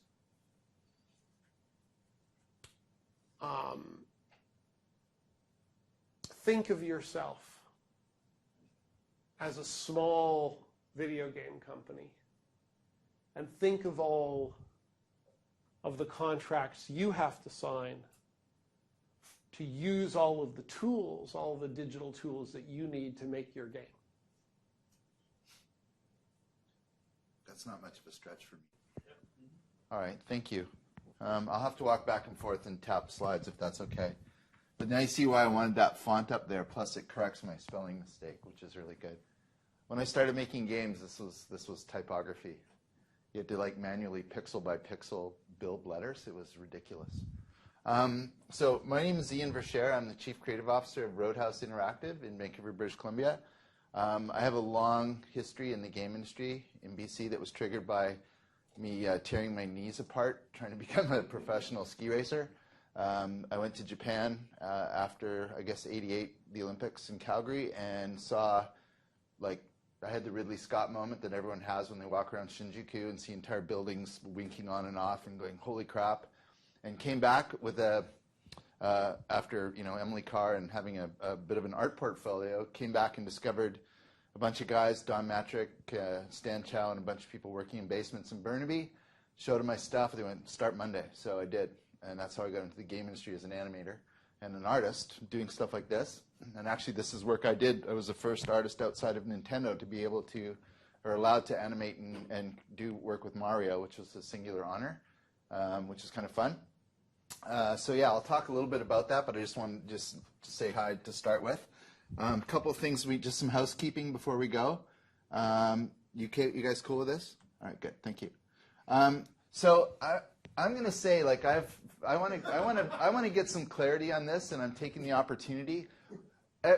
Think of yourself as a small video game company, and think of all of the contracts you have to sign to use all of the tools, all the digital tools that you need to make your game. That's not much of a stretch for me. All right, thank you. I'll have to walk back and forth and tap slides if that's okay. But now you see why I wanted that font up there, plus it corrects my spelling mistake, which is really good. When I started making games, this was typography. You had to like manually pixel by pixel build letters. It was ridiculous. So my name is Ian Verchere. I'm the Chief Creative Officer of Roadhouse Interactive in Vancouver, British Columbia. I have a long history in the game industry in BC that was triggered by me tearing my knees apart trying to become a professional ski racer. I went to Japan after, I guess, '88, the Olympics in Calgary, and saw, like, I had the Ridley Scott moment that everyone has when they walk around Shinjuku and see entire buildings winking on and off and going, holy crap. And came back with after, you know, Emily Carr and having a bit of an art portfolio, came back and discovered a bunch of guys, Don Matrick, Stan Chow, and a bunch of people working in basements in Burnaby. Showed them my stuff. They went, start Monday. So I did. And that's how I got into the game industry as an animator and an artist, doing stuff like this. And actually, this is work I did. I was the first artist outside of Nintendo to be able to, or allowed to animate and do work with Mario, which was a singular honor, which is kind of fun. So yeah, I'll talk a little bit about that, but I just want to say hi to start with. A couple of things, just some housekeeping before we go. You guys cool with this? All right, good, thank you. So I'm going to say, like, I want to get some clarity on this, and I'm taking the opportunity.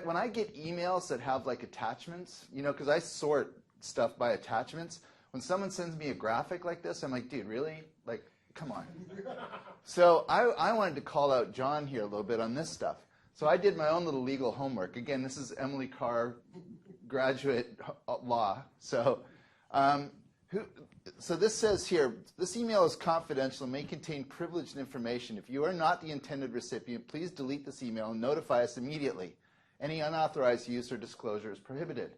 When I get emails that have like attachments, you know, because I sort stuff by attachments. When someone sends me a graphic like this, I'm like, dude, really? Like, come on. So I wanted to call out John here a little bit on this stuff. So I did my own little legal homework. Again, this is Emily Carr, graduate law. So, so this says here, this email is confidential and may contain privileged information. If you are not the intended recipient, please delete this email and notify us immediately. Any unauthorized use or disclosure is prohibited.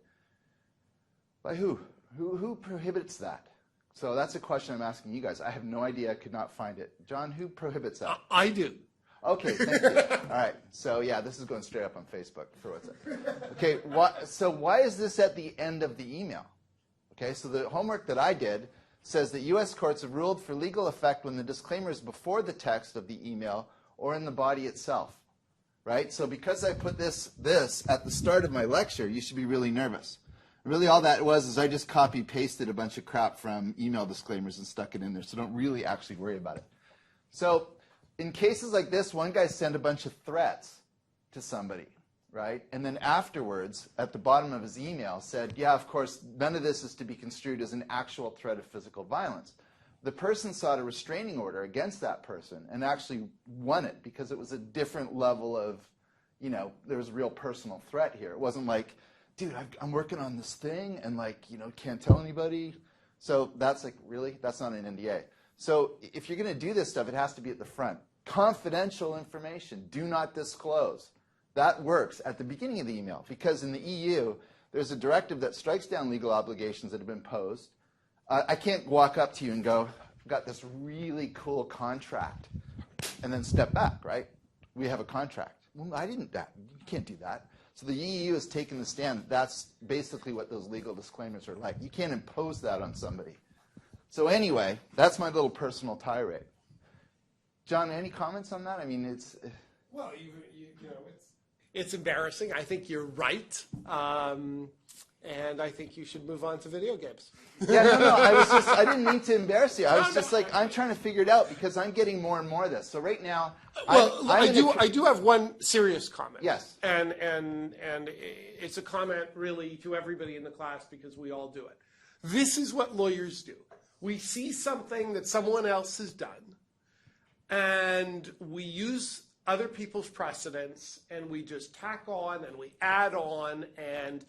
By who? Who prohibits that? So that's a question I'm asking you guys. I have no idea. I could not find it. John, who prohibits that? I do. Okay, thank you. All right. So yeah, this is going straight up on Facebook for what's up. Okay. So why is this at the end of the email? Okay, so the homework that I did says that U.S. courts have ruled for legal effect when the disclaimer is before the text of the email or in the body itself, right? So because I put this at the start of my lecture, you should be really nervous. Really all that was is I just copy-pasted a bunch of crap from email disclaimers and stuck it in there, so don't really actually worry about it. So in cases like this, one guy sent a bunch of threats to somebody, right? And then afterwards, at the bottom of his email, said, yeah, of course, none of this is to be construed as an actual threat of physical violence. The person sought a restraining order against that person and actually won it because it was a different level of, there was a real personal threat here. It wasn't like, dude, I'm working on this thing and can't tell anybody. So that's like, really? That's not an NDA. So if you're going to do this stuff, it has to be at the front. Confidential information, do not disclose. That works at the beginning of the email because in the EU, there's a directive that strikes down legal obligations that have been posed. I can't walk up to you and go, I've got this really cool contract, and then step back, right? We have a contract. Well, I didn't. You can't do that. So the EU has taken the stand. That's basically what those legal disclaimers are like. You can't impose that on somebody. So anyway, that's my little personal tirade. John, any comments on that? I mean, it's... Well, it's embarrassing. I think you're right. And I think you should move on to video games. Yeah, no, I didn't mean to embarrass you. I was just like, I'm trying to figure it out because I'm getting more and more of this. So right now, well, I do have one serious comment. Yes. And it's a comment really to everybody in the class because we all do it. This is what lawyers do. We see something that someone else has done, and we use other people's precedents, and we just tack on and we add on, and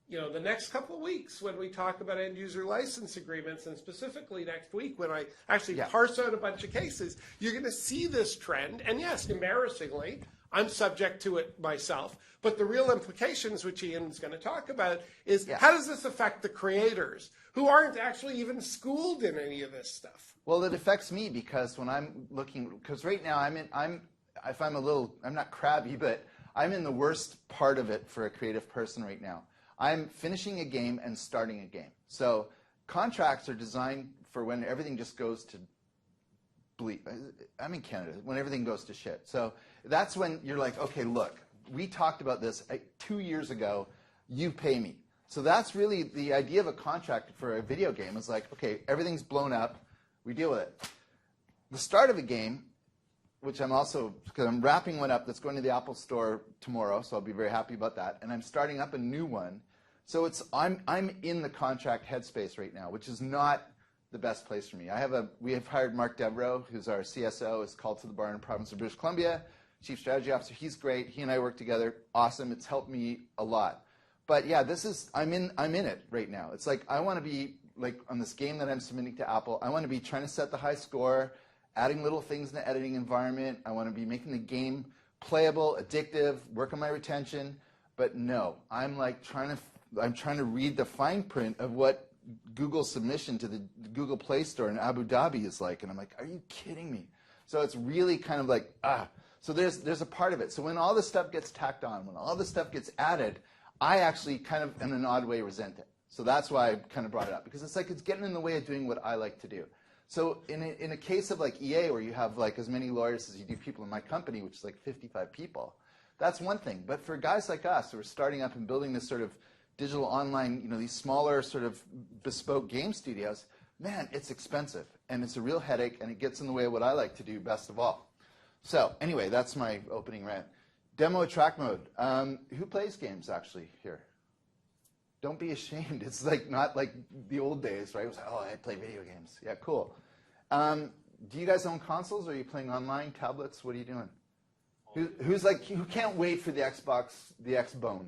the next couple of weeks when we talk about end-user license agreements, and specifically next week when I actually parse out a bunch of cases, you're going to see this trend. And yes, embarrassingly, I'm subject to it myself. But the real implications, which Ian's going to talk about, is how does this affect the creators who aren't actually even schooled in any of this stuff? Well, it affects me because when I'm looking, because right now I'm not crabby, but I'm in the worst part of it for a creative person right now. I'm finishing a game and starting a game. So contracts are designed for when everything just goes to bleep. I'm in Canada, when everything goes to shit. So that's when you're like, okay, look, we talked about this 2 years ago, you pay me. So that's really the idea of a contract for a video game is like, okay, everything's blown up, we deal with it. The start of a game, which I'm also, because I'm wrapping one up that's going to the Apple Store tomorrow, so I'll be very happy about that. And I'm starting up a new one. So I'm in the contract headspace right now, which is not the best place for me. We have hired Mark Devereaux, who's our CSO, is called to the bar in the province of British Columbia, Chief Strategy Officer. He's great. He and I work together. Awesome. It's helped me a lot. But yeah, I'm in it right now. It's like I want to be like on this game that I'm submitting to Apple. I want to be trying to set the high score, adding little things in the editing environment. I want to be making the game playable, addictive, work on my retention. But no, I'm trying to read the fine print of what Google's submission to the Google Play Store in Abu Dhabi is like. And I'm like, are you kidding me? So it's really kind of like, So there's a part of it. So when all this stuff gets tacked on, when all this stuff gets added, I actually kind of, in an odd way, resent it. So that's why I kind of brought it up. Because it's like it's getting in the way of doing what I like to do. So in a case of like EA, where you have like as many lawyers as you do people in my company, which is like 55 people, that's one thing. But for guys like us who are starting up and building this sort of digital online, these smaller sort of bespoke game studios, man, it's expensive. And it's a real headache, and it gets in the way of what I like to do best of all. So anyway, that's my opening rant. Demo attract mode. Who plays games actually here? Don't be ashamed. It's like not like the old days, right? It was like, oh, I play video games. Yeah, cool. Do you guys own consoles? Or are you playing online, tablets? What are you doing? Who can't wait for the Xbox, the Xbone?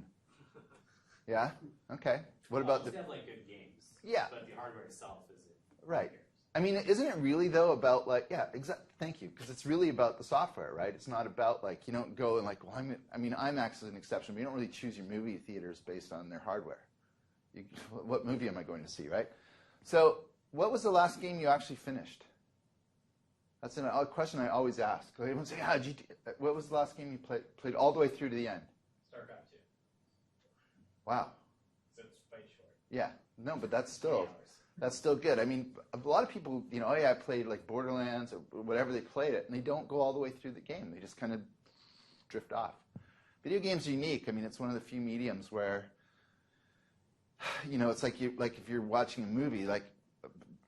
Yeah? Okay. What about they have like good games. Yeah. But the hardware itself isn't. Right. I mean, isn't it really, though, about like, thank you, because it's really about the software, right? It's not about like, you don't go and like, well, IMAX is an exception, but you don't really choose your movie theaters based on their hardware. What movie am I going to see, right? So what was the last game you actually finished? That's a question I always ask. Everyone say, what was the last game you played all the way through to the end? StarCraft 2. Wow. So it's quite short. Yeah. No, but that's still good. I mean, a lot of people, oh yeah, I played like Borderlands or whatever, they played it, and they don't go all the way through the game. They just kind of drift off. Video games are unique. I mean, it's one of the few mediums where, it's like if you're watching a movie, like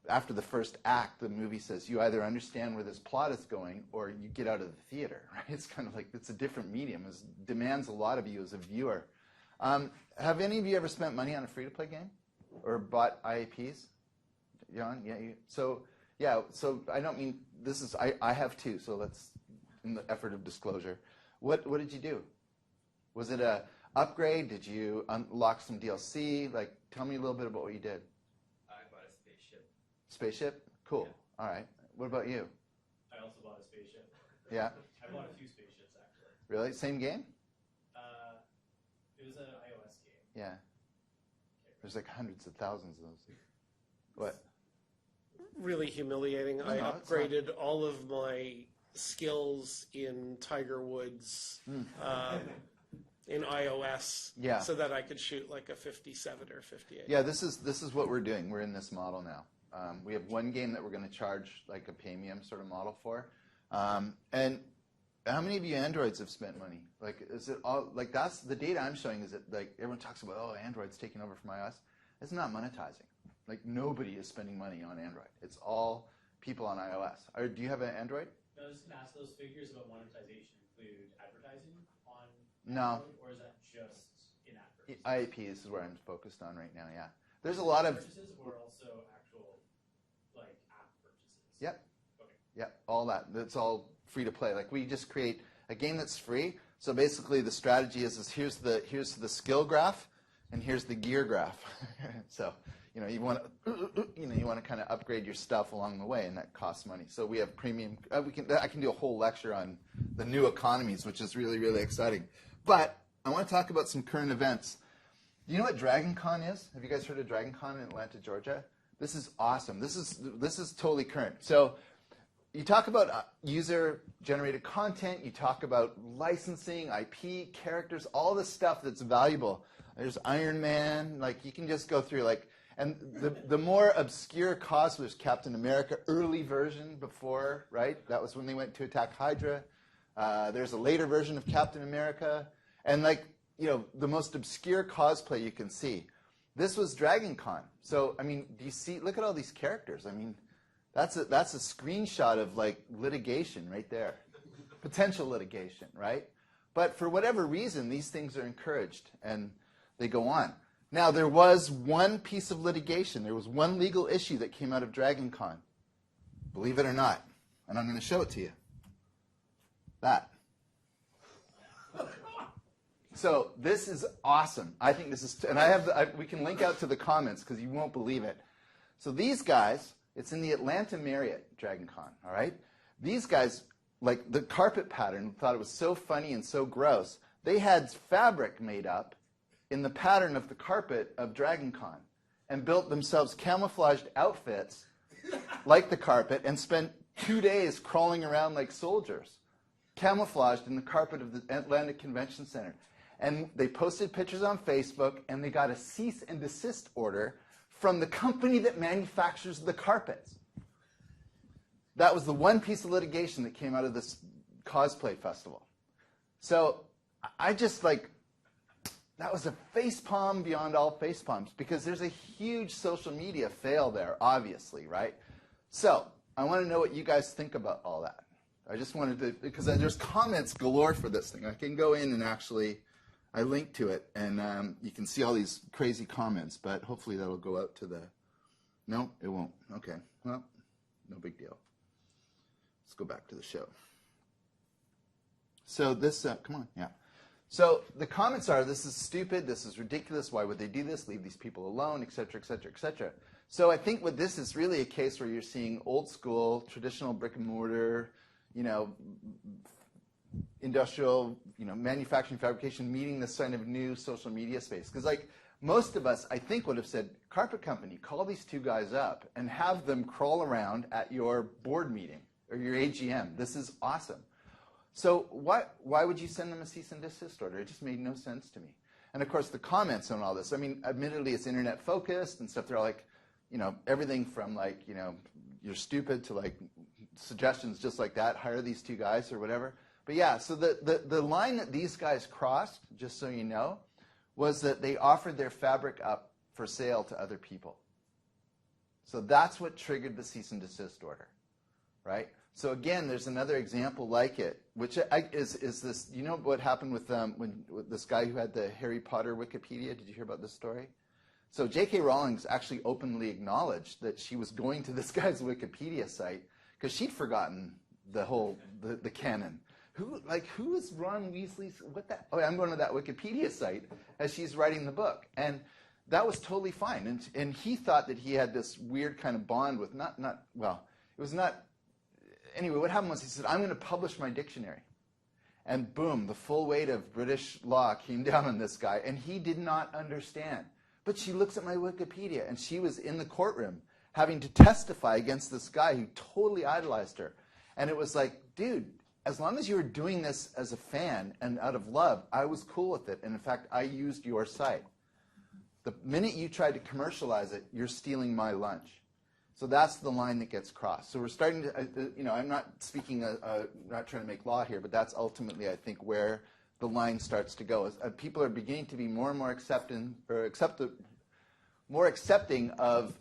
after the first act, the movie says you either understand where this plot is going or you get out of the theater, right? It's kind of like, it's a different medium. It demands a lot of you as a viewer. Have any of you ever spent money on a free-to-play game or bought IAPs? John? Yeah. So I don't mean, I have too, so let's, in the effort of disclosure. What did you do? Was it a upgrade? Did you unlock some DLC? Like, tell me a little bit about what you did. I bought a spaceship. Spaceship? Cool. Yeah. All right. What about you? I also bought a spaceship. Yeah. I bought a few spaceships, actually. Really? Same game? It was an iOS game. Yeah. There's like hundreds of thousands of those. What? Really humiliating. No, I no, it's upgraded all of my skills in Tiger Woods in iOS Yeah. so that I could shoot like a 57 or 58. Yeah, this is what we're doing. We're in this model now. We have one game that we're going to charge like a premium sort of model for. And how many of you Androids have spent money? Like, is it all, like, that's the data I'm showing is that, like, everyone talks about, oh, Android's taking over from iOS. It's not monetizing. Like, nobody is spending money on Android. It's all people on iOS. Do you have an Android? I was just going to ask, those figures about monetization include advertising on No. Android, or is that just in-app purchases? IAPs is where I'm focused on right now, yeah. There's a lot of... Purchases or also actual, like, app purchases? Yep. Okay. Yep, all that. That's all free to play. Like, we just create a game that's free. So basically the strategy is here's the skill graph and here's the gear graph. So, you want to kind of upgrade your stuff along the way, and that costs money. So we have premium. I can do a whole lecture on the new economies, which is really, really exciting. But I want to talk about some current events. Do you know what Dragon Con is? Have you guys heard of Dragon Con in Atlanta, Georgia? This is awesome. This is totally current. So you talk about user-generated content. You talk about licensing, IP, characters, all this stuff that's valuable. There's Iron Man. Like, you can just go through, like, and the more obscure cosplayers, Captain America, early version before, right? That was when they went to attack Hydra. There's a later version of Captain America. And, like, the most obscure cosplay you can see. This was Dragon Con. So, I mean, do you see, look at all these characters. I mean, that's a screenshot of, like, litigation right there. Potential litigation, right? But for whatever reason, these things are encouraged, and they go on. Now, there was one piece of litigation. There was one legal issue that came out of Dragon Con. Believe it or not. And I'm going to show it to you. That. So this is awesome. I think this is, and we can link out to the comments because you won't believe it. So these guys, it's in the Atlanta Marriott Dragon Con, all right? These guys, like the carpet pattern, thought it was so funny and so gross. They had fabric made up in the pattern of the carpet of Dragon Con and built themselves camouflaged outfits like the carpet and spent 2 days crawling around like soldiers, camouflaged in the carpet of the Atlanta Convention Center. And they posted pictures on Facebook, and they got a cease and desist order from the company that manufactures the carpets. That was the one piece of litigation that came out of this cosplay festival. So I just, like, that was a facepalm beyond all facepalms, because there's a huge social media fail there, obviously, right? So I want to know what you guys think about all that. I just wanted to, because there's comments galore for this thing. I can go in and actually, I linked to it, and you can see all these crazy comments, but hopefully that'll go out to the, no, it won't. Okay, well, no big deal. Let's go back to the show. So this, come on, yeah. So the comments are, this is stupid, this is ridiculous, why would they do this, leave these people alone, et cetera, et cetera, et cetera. So I think what this is really a case where you're seeing old school, traditional brick and mortar, industrial, manufacturing, fabrication meeting this kind of new social media space. Because, like, most of us, I think, would have said, carpet company, call these two guys up and have them crawl around at your board meeting or your AGM. This is awesome. So why would you send them a cease and desist order? It just made no sense to me. And of course, the comments on all this, I mean, admittedly, it's internet focused and stuff. They're like, everything from like, you're stupid to like suggestions just like that, hire these two guys or whatever. But yeah, so the line that these guys crossed, just so you know, was that they offered their fabric up for sale to other people. So that's what triggered the cease and desist order, right? So again, there's another example like it, which is this, you know what happened with with this guy who had the Harry Potter Wikipedia? Did you hear about this story? So J.K. Rowling actually openly acknowledged that she was going to this guy's Wikipedia site because she'd forgotten the whole, the canon. Who is Ron Weasley's, oh, I'm going to that Wikipedia site as she's writing the book. And that was totally fine. And he thought that he had this weird kind of bond with anyway, what happened was he said, I'm going to publish my dictionary. And boom, the full weight of British law came down on this guy, and he did not understand. But she looks at my Wikipedia, and she was in the courtroom having to testify against this guy who totally idolized her. And it was like, dude, as long as you were doing this as a fan and out of love, I was cool with it. And in fact, I used your site. The minute you tried to commercialize it, you're stealing my lunch. So that's the line that gets crossed. So we're starting to, I'm not speaking, not trying to make law here, but that's ultimately, I think, where the line starts to go. People are beginning to be more and more more accepting of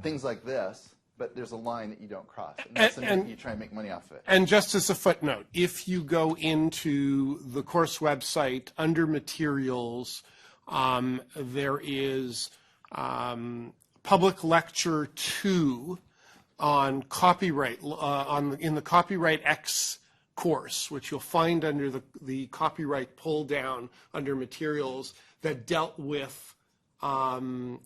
things like this, but there's a line that you don't cross. And that's the minute you try and make money off of it. And just as a footnote, if you go into the course website under materials, there is Public Lecture 2 on copyright, in the Copyright X course, which you'll find under the copyright pull down under materials, that dealt with the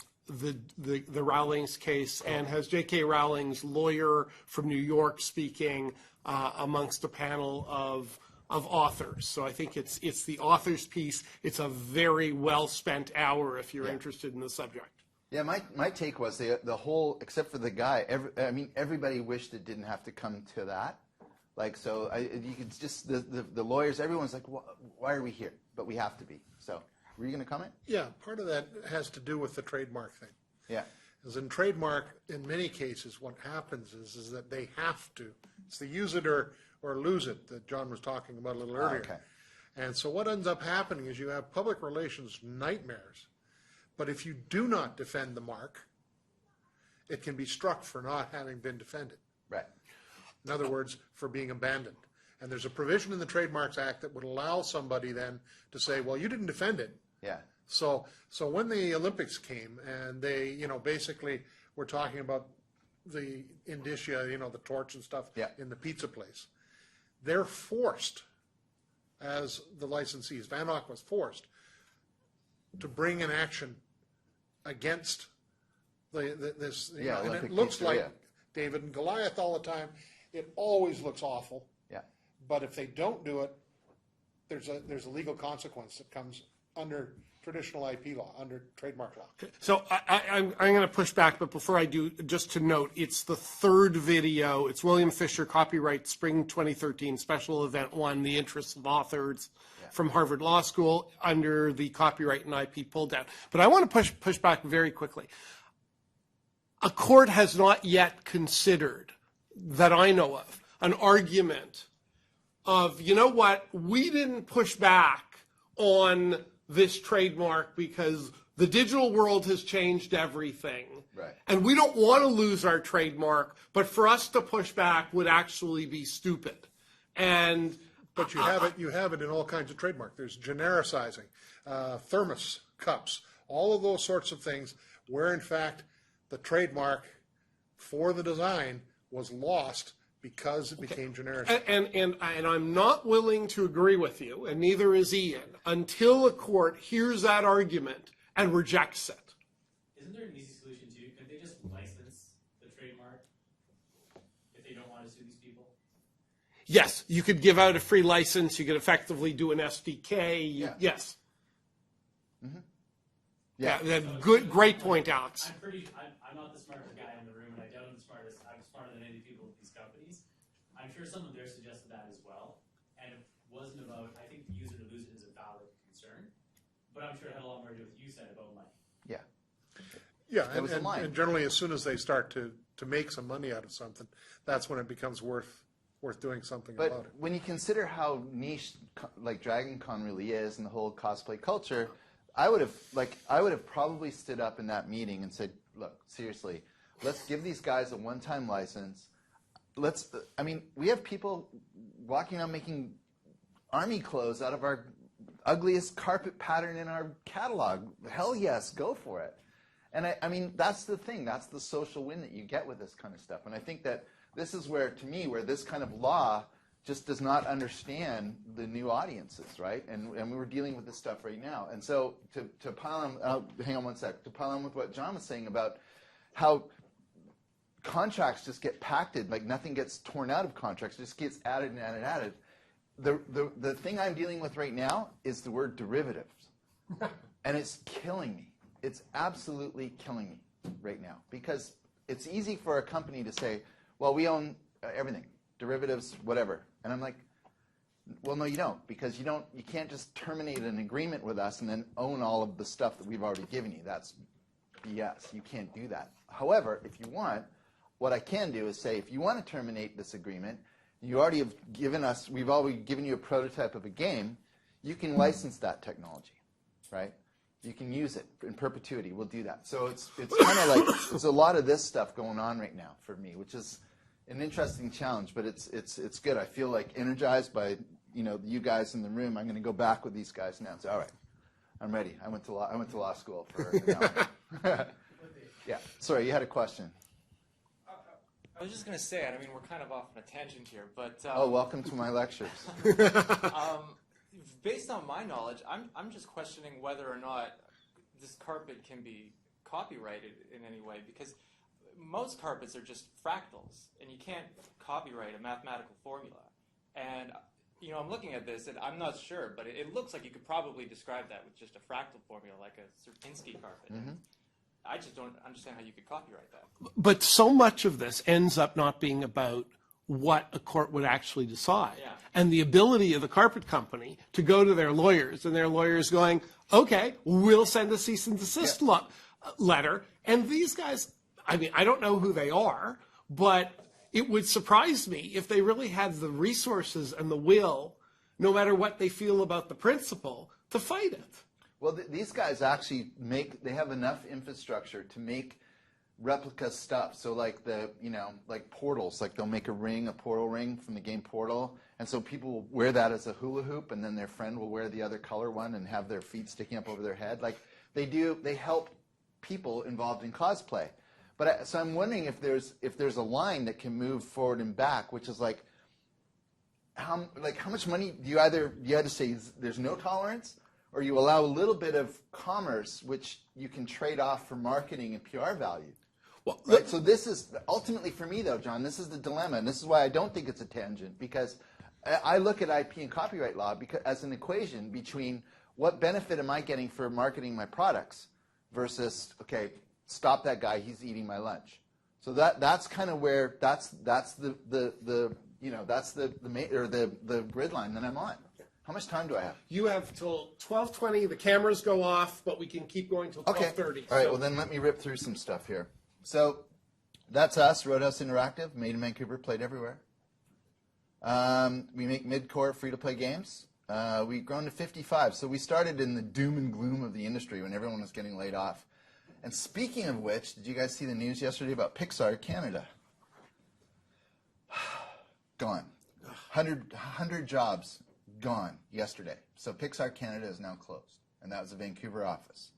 Rowling's case, and has J.K. Rowling's lawyer from New York speaking amongst a panel of authors. So I think it's the author's piece. It's a very well spent hour if you're interested in the subject. Yeah, my take was the whole, except for the guy, everybody wished it didn't have to come to that. Like, so you could just, the lawyers, everyone's like, why are we here? But we have to be. So, were you going to comment? Yeah, part of that has to do with the trademark thing. Yeah. Because in trademark, in many cases, what happens is that they have to. It's the use it or lose it that John was talking about a little earlier. Okay. And so what ends up happening is you have public relations nightmares. But if you do not defend the mark, it can be struck for not having been defended. Right. In other words, for being abandoned. And there's a provision in the Trademarks Act that would allow somebody then to say, well, you didn't defend it. Yeah. So when the Olympics came and they, basically were talking about the indicia, the torch and stuff in the pizza place, they're forced, as the licensees, Van Ock was forced to bring an action against this. And it looks like David and Goliath all the time. It always looks awful. Yeah. But if they don't do it, there's a legal consequence that comes under traditional IP law, under trademark law. So I'm going to push back, but before I do, just to note, it's the third video. It's William Fisher, Copyright Spring 2013 Special Event 1, The Interests of Authors from Harvard Law School under the Copyright and IP pull down. But I want to push back very quickly. A court has not yet considered, that I know of, an argument of, you know what, we didn't push back on this trademark because the digital world has changed everything. Right. And we don't want to lose our trademark, but for us to push back would actually be stupid. But you have it in all kinds of trademark. There's genericizing, thermos cups, all of those sorts of things where in fact the trademark for the design was lost because it became genericized. And I'm not willing to agree with you, and neither is Ian, until a court hears that argument and rejects it. Isn't there an easy solution too? Could they just license the trademark if they don't want to sue these people? Yes, you could give out a free license. You could effectively do an SDK. Yes. Mm-hmm. Great point, Alex. I'm not the smartest guy in the room, and I doubt I'm the smartest. I'm smarter than any people at these companies. I'm sure someone there suggested that as well, and it wasn't about. I think the user to lose it is a valid concern, but I'm sure it had a lot more to do with what you said about money. Yeah. Yeah, That was the line. and generally, as soon as they start to make some money out of something, that's when it becomes worth doing something about But it. when you consider how niche like Dragon Con really is and the whole cosplay culture, I would have probably stood up in that meeting and said, look, seriously, let's give these guys a one-time license. We have people walking around making army clothes out of our ugliest carpet pattern in our catalog. Hell yes, go for it. And I mean, that's the thing. That's the social win that you get with this kind of stuff. And I think that this is where, to me, where this kind of law just does not understand the new audiences, right? And we're dealing with this stuff right now. And so to pile on, hang on one sec, to pile on with what John was saying about how contracts just get pacted, like nothing gets torn out of contracts, it just gets added and added and added. The thing I'm dealing with right now is the word derivatives. And it's killing me. It's absolutely killing me right now. Because it's easy for a company to say, well, we own everything, derivatives, whatever. And I'm like, well, no, you don't. Because you can't just terminate an agreement with us and then own all of the stuff that we've already given you. That's BS. You can't do that. However, if you want, what I can do is say, if you want to terminate this agreement, you already have given us, we've already given you a prototype of a game, you can license that technology, right? You can use it in perpetuity. We'll do that. So it's kind of like there's a lot of this stuff going on right now for me, which is an interesting challenge, but it's good. I feel like energized by you guys in the room. I'm going to go back with these guys now and say, all right, I'm ready. I went to law school for an hour. Yeah. Sorry, you had a question. I was just going to say, I mean, we're kind of off on a tangent here, but Welcome to my lectures. Based on my knowledge, I'm just questioning whether or not this carpet can be copyrighted in any way, because most carpets are just fractals, and you can't copyright a mathematical formula. And I'm looking at this, and I'm not sure, but it looks like you could probably describe that with just a fractal formula, like a Sierpinski carpet. Mm-hmm. I just don't understand how you could copyright that. But so much of this ends up not being about what a court would actually decide. Yeah. And the ability of the carpet company to go to their lawyers, and their lawyers going, okay, we'll send a cease and desist letter. And these guys, I mean, I don't know who they are, but it would surprise me if they really had the resources and the will, no matter what they feel about the principle, to fight it. Well, these guys actually they have enough infrastructure to make replica stuff. So like like portals, like they'll make a portal ring from the game Portal. And so people will wear that as a hula hoop, and then their friend will wear the other color one and have their feet sticking up over their head. Like they help people involved in cosplay. But so I'm wondering if there's a line that can move forward and back, which is like how much money do you either say there's no tolerance, or you allow a little bit of commerce, which you can trade off for marketing and PR value. Well, right? So this is, ultimately for me though, John, this is the dilemma, and this is why I don't think it's a tangent, because I look at IP and copyright law as an equation between what benefit am I getting for marketing my products versus, okay, stop that guy, he's eating my lunch. So that's kind of where, that's the grid line that I'm on. How much time do I have? You have till 12:20. The cameras go off, but we can keep going till 12:30. Okay. All right. Well, then let me rip through some stuff here. So that's us, Roadhouse Interactive, made in Vancouver, played everywhere. We make mid-core free-to-play games. We've grown to 55. So we started in the doom and gloom of the industry when everyone was getting laid off. And speaking of which, did you guys see the news yesterday about Pixar Canada? Gone. 100 jobs. Gone yesterday. So Pixar Canada is now closed, and that was a Vancouver office.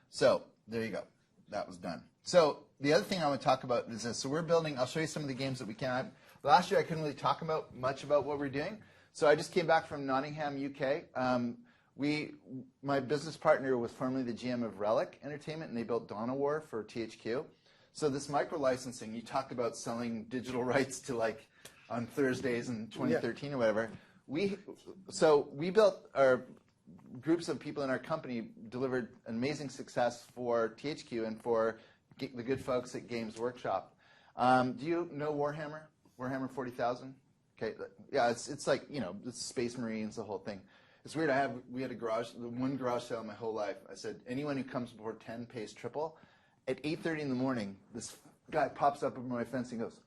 So there you go. That was done. So the other thing I want to talk about is this. So we're building, I'll show you some of the games that we can. Last year I couldn't really talk much about what we're doing. So I just came back from Nottingham, UK. My business partner was formerly the GM of Relic Entertainment, and they built Dawn of War for THQ. So this micro-licensing, you talked about selling digital rights to like on Thursdays in 2013 or whatever. We built our groups of people in our company, delivered amazing success for THQ and for the good folks at Games Workshop. Do you know Warhammer? Warhammer 40,000? Okay, yeah, it's like, it's Space Marines, the whole thing. It's weird. We had the one garage sale in my whole life. I said, anyone who comes before 10 pays triple. At 8:30 in the morning, this guy pops up over my fence and goes,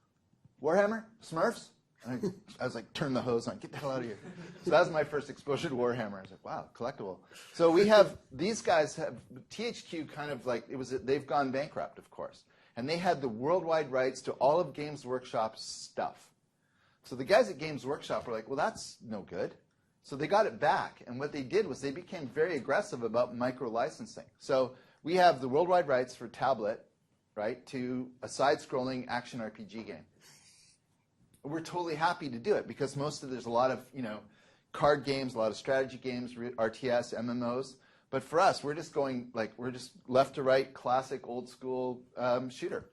Warhammer? Smurfs? And I was like, turn the hose on, get the hell out of here. So that was my first exposure to Warhammer. I was like, wow, collectible. So we have, these guys have, THQ kind of like, they've gone bankrupt, of course. And they had the worldwide rights to all of Games Workshop's stuff. So the guys at Games Workshop were like, well, that's no good. So they got it back. And what they did was they became very aggressive about micro-licensing. So we have the worldwide rights for tablet, right, to a side-scrolling action RPG game. We're totally happy to do it because there's a lot of, card games, a lot of strategy games, RTS, MMOs. But for us, we're just left to right, classic, old school shooter.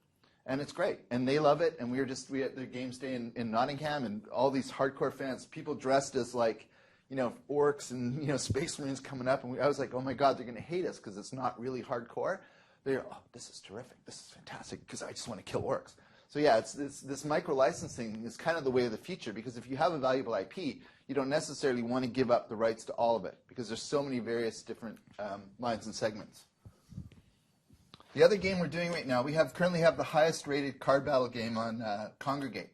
And it's great. And they love it. And we had the games day in Nottingham, and all these hardcore fans, people dressed as orcs and, space marines coming up. And I was like, oh my God, they're going to hate us because it's not really hardcore. They're, oh, this is terrific. This is fantastic because I just want to kill orcs. So yeah, it's this micro-licensing is kind of the way of the future, because if you have a valuable IP, you don't necessarily want to give up the rights to all of it because there's so many various different lines and segments. The other game we're doing right now, we currently have the highest rated card battle game on Congregate.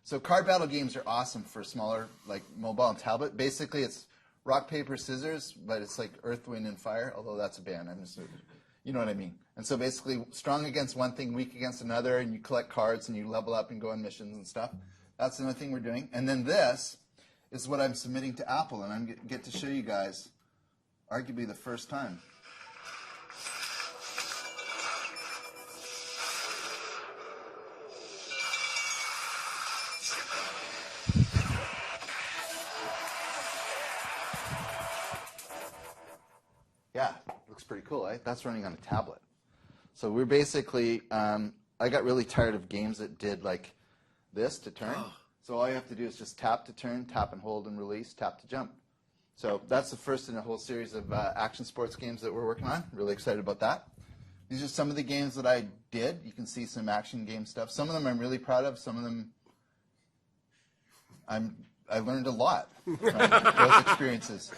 So card battle games are awesome for smaller, like mobile and tablet. Basically, it's rock, paper, scissors, but it's like Earth, Wind, and Fire, although that's a band. You know what I mean. And so basically, strong against one thing, weak against another, and you collect cards and you level up and go on missions and stuff. That's another thing we're doing. And then this is what I'm submitting to Apple, and I'm get to show you guys, arguably the first time. Yeah, looks pretty cool, eh? That's running on a tablet. So we're basically, I got really tired of games that did like this to turn. Oh. So all you have to do is just tap to turn, tap and hold and release, tap to jump. So that's the first in a whole series of action sports games that we're working on. Really excited about that. These are some of the games that I did. You can see some action game stuff. Some of them I'm really proud of. Some of them I learned a lot from those experiences.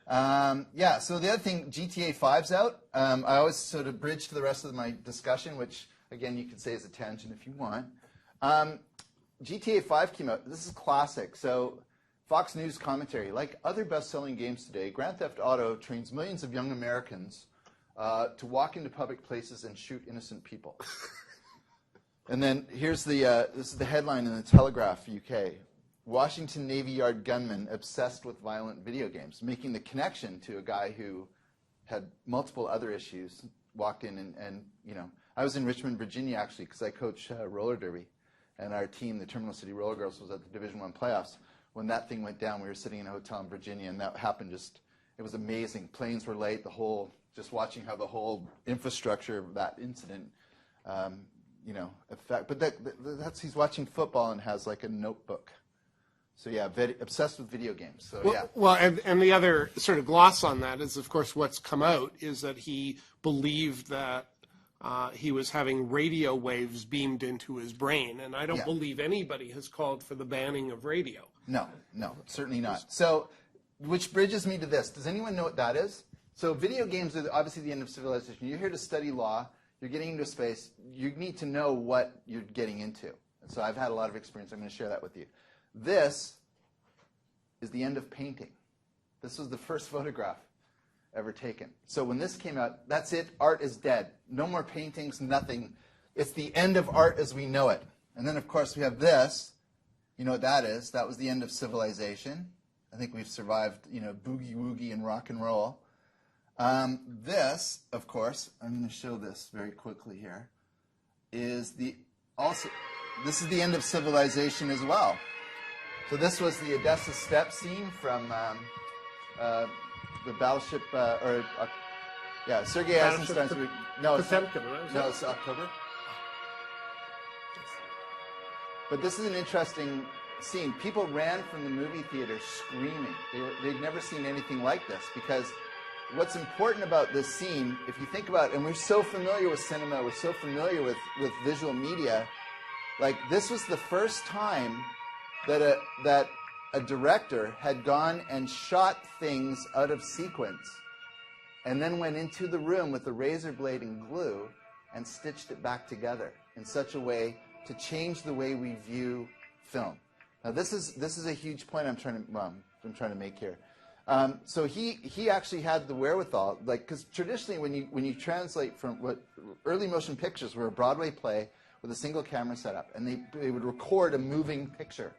Yeah, so the other thing, GTA 5's out. I always sort of bridge to the rest of my discussion, which, again, you can say is a tangent if you want. GTA 5 came out. This is classic. So Fox News commentary. Like other best-selling games today, Grand Theft Auto trains millions of young Americans to walk into public places and shoot innocent people. And then here's this is the headline in the Telegraph, UK. Washington Navy Yard gunman obsessed with violent video games, making the connection to a guy who had multiple other issues, walked in and I was in Richmond, Virginia, actually, because I coach roller derby, and our team, the Terminal City Roller Girls, was at the Division I playoffs. When that thing went down, we were sitting in a hotel in Virginia, and that happened it was amazing. Planes were late, just watching how the whole infrastructure of that incident, affect. But he's watching football and has like a notebook. So yeah, obsessed with video games. So yeah. Well, and the other sort of gloss on that is, of course, what's come out is that he believed that he was having radio waves beamed into his brain, and I don't believe anybody has called for the banning of radio. No, certainly not. So, which bridges me to this. Does anyone know what that is? So video games are obviously the end of civilization. You're here to study law. You're getting into space. You need to know what you're getting into. And so I've had a lot of experience. I'm going to share that with you. This is the end of painting. This was the first photograph ever taken. So when this came out, that's it. Art is dead. No more paintings, nothing. It's the end of art as we know it. And then, of course, we have this. You know what that is? That was the end of civilization. I think we've survived, boogie-woogie and rock and roll. This, of course, I'm going to show this very quickly here, this is the end of civilization as well. So this was the Odessa Steppe scene from the battleship, Sergei Eisenstein's. Potemkin, right? No, it's October. But this is an interesting scene. People ran from the movie theater screaming. They'd never seen anything like this, because what's important about this scene, if you think about it, and we're so familiar with cinema, we're so familiar with visual media, like this was the first time that a director had gone and shot things out of sequence and then went into the room with a razor blade and glue and stitched it back together in such a way to change the way we view film. Now this is a huge point I'm trying to make here. So he actually had the wherewithal, like, because traditionally when you translate from what early motion pictures were a Broadway play with a single camera setup, and they would record a moving picture,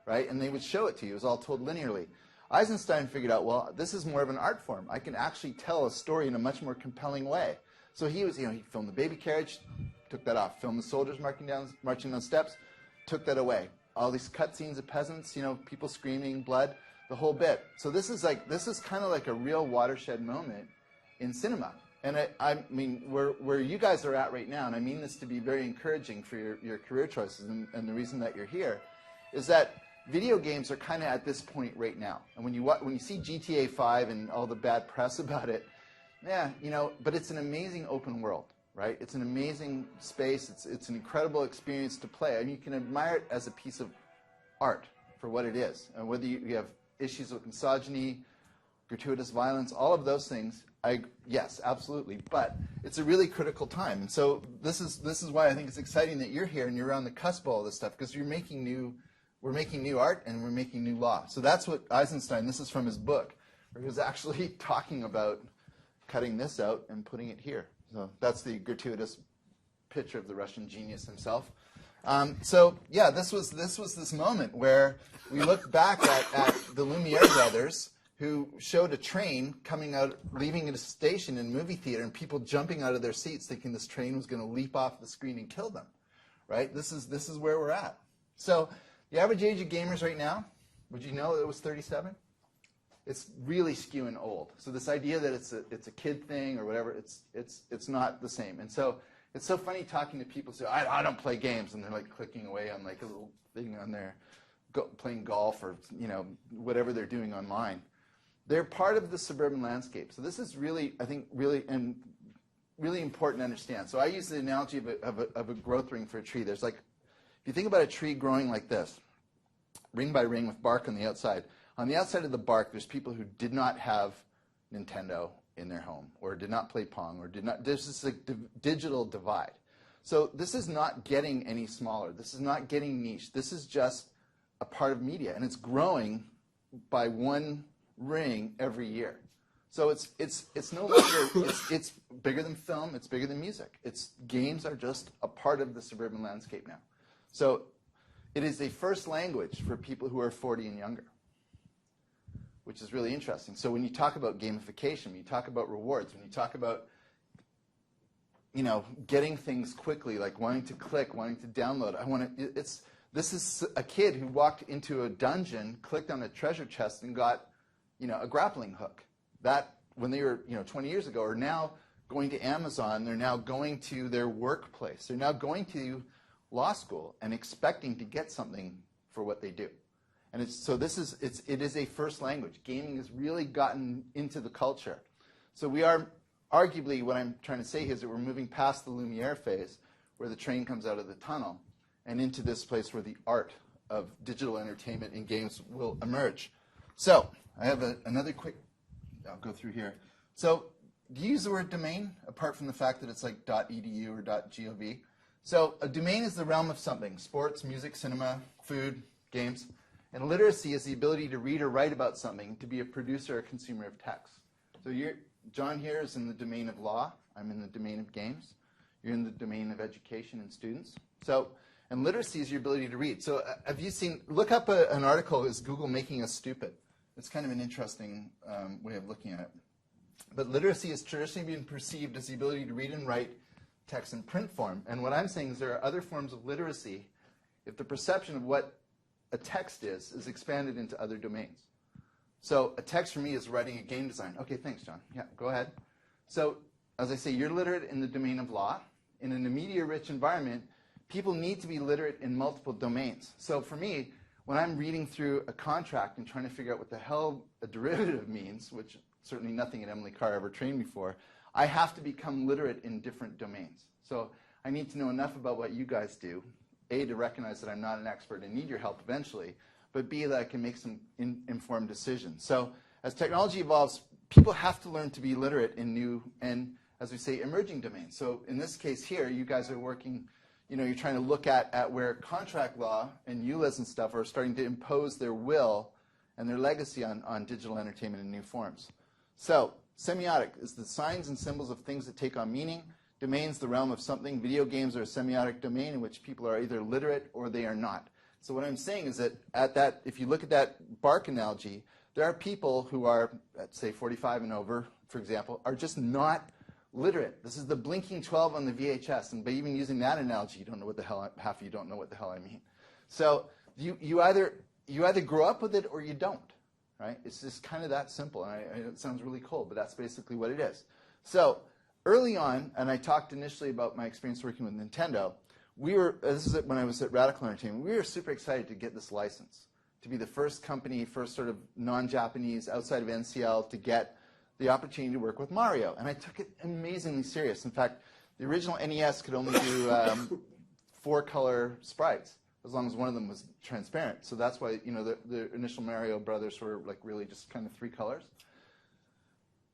right, and they would show it to you. It was all told linearly. Eisenstein figured out, well, this is more of an art form. I can actually tell a story in a much more compelling way. So he filmed the baby carriage, took that off. Filmed the soldiers marching down steps, took that away. All these cut scenes of peasants, people screaming, blood, the whole bit. So this is kind of like a real watershed moment in cinema. And I mean, where you guys are at right now, and I mean this to be very encouraging for your career choices, and the reason that you're here, is that video games are kind of at this point right now. And when you see GTA 5 and all the bad press about it, but it's an amazing open world, right? It's an amazing space. It's an incredible experience to play. I mean, you can admire it as a piece of art for what it is. And whether you have issues with misogyny, gratuitous violence, all of those things, yes, absolutely. But it's a really critical time. And so this is why I think it's exciting that you're here and you're on the cusp of all this stuff, because we're making new art and we're making new law. So that's what Eisenstein, this is from his book, where he was actually talking about cutting this out and putting it here. So that's the gratuitous picture of the Russian genius himself. This was this moment where we look back at the Lumiere brothers, who showed a train coming out, leaving at a station in a movie theater, and people jumping out of their seats thinking this train was going to leap off the screen and kill them. Right? This is where we're at. So the average age of gamers right now, would you know it was 37? It's really skewing old. So this idea that it's a kid thing or whatever, it's not the same. And so it's so funny talking to people who say, I don't play games, and they're like clicking away on like a little thing on their playing golf or whatever they're doing online. They're part of the suburban landscape. So this is really, I think, really important to understand. So I use the analogy of a growth ring for a tree. There's like, if you think about a tree growing like this, ring by ring with bark on the outside. On the outside of the bark, there's people who did not have Nintendo in their home, or did not play Pong, or this is a digital divide. So this is not getting any smaller. This is not getting niche. This is just a part of media, and it's growing by one ring every year. So it's no longer, it's bigger than film, it's bigger than music. Games are just a part of the suburban landscape now. So it is a first language for people who are 40 and younger, which is really interesting. So when you talk about gamification, when you talk about rewards, when you talk about getting things quickly, like wanting to click, wanting to download, this is a kid who walked into a dungeon, clicked on a treasure chest, and got a grappling hook. That, when they were 20 years ago, are now going to Amazon. They're now going to their workplace. They're now going to law school and expecting to get something for what they do. And it is a first language. Gaming has really gotten into the culture. So we are, arguably, what I'm trying to say is that we're moving past the Lumiere phase, where the train comes out of the tunnel, and into this place where the art of digital entertainment in games will emerge. So I have another quick, I'll go through here. So do you use the word domain, apart from the fact that it's like .edu or .gov? So a domain is the realm of something: sports, music, cinema, food, games. And literacy is the ability to read or write about something, to be a producer or consumer of text. So John here is in the domain of law. I'm in the domain of games. You're in the domain of education and students. So, and literacy is your ability to read. So have you seen, look up an article, is Google making us stupid? It's kind of an interesting way of looking at it. But literacy has traditionally been perceived as the ability to read and write text in print form. And what I'm saying is there are other forms of literacy if the perception of what a text is expanded into other domains. So a text for me is writing a game design. Okay, thanks, John. Yeah, go ahead. So as I say, you're literate in the domain of law. In an media-rich environment, people need to be literate in multiple domains. So for me, when I'm reading through a contract and trying to figure out what the hell a derivative means, which certainly nothing at Emily Carr ever trained me for, I have to become literate in different domains. So I need to know enough about what you guys do, A, to recognize that I'm not an expert and need your help eventually, but B, that I can make some informed decisions. So as technology evolves, people have to learn to be literate in new and, as we say, emerging domains. So in this case here, you guys are working, you're trying to look at where contract law and EULAs and stuff are starting to impose their will and their legacy on digital entertainment in new forms. So semiotic is the signs and symbols of things that take on meaning. Domains, the realm of something. Video games are a semiotic domain in which people are either literate or they are not. So what I'm saying is that if you look at that bark analogy, there are people who are, let's say 45 and over, for example, are just not literate. This is the blinking 12 on the VHS, and by even using that analogy, you don't know what the hell, half of you don't know what the hell I mean. So you either grow up with it or you don't, right? It's just kind of that simple. And it sounds really cold, but that's basically what it is. So early on, and I talked initially about my experience working with Nintendo, this is when I was at Radical Entertainment, we were super excited to get this license, to be the first company, first sort of non-Japanese outside of NCL to get the opportunity to work with Mario. And I took it amazingly serious. In fact, the original NES could only do 4-color sprites, as long as one of them was transparent. So that's why, the initial Mario Brothers were like really just kind of 3 colors.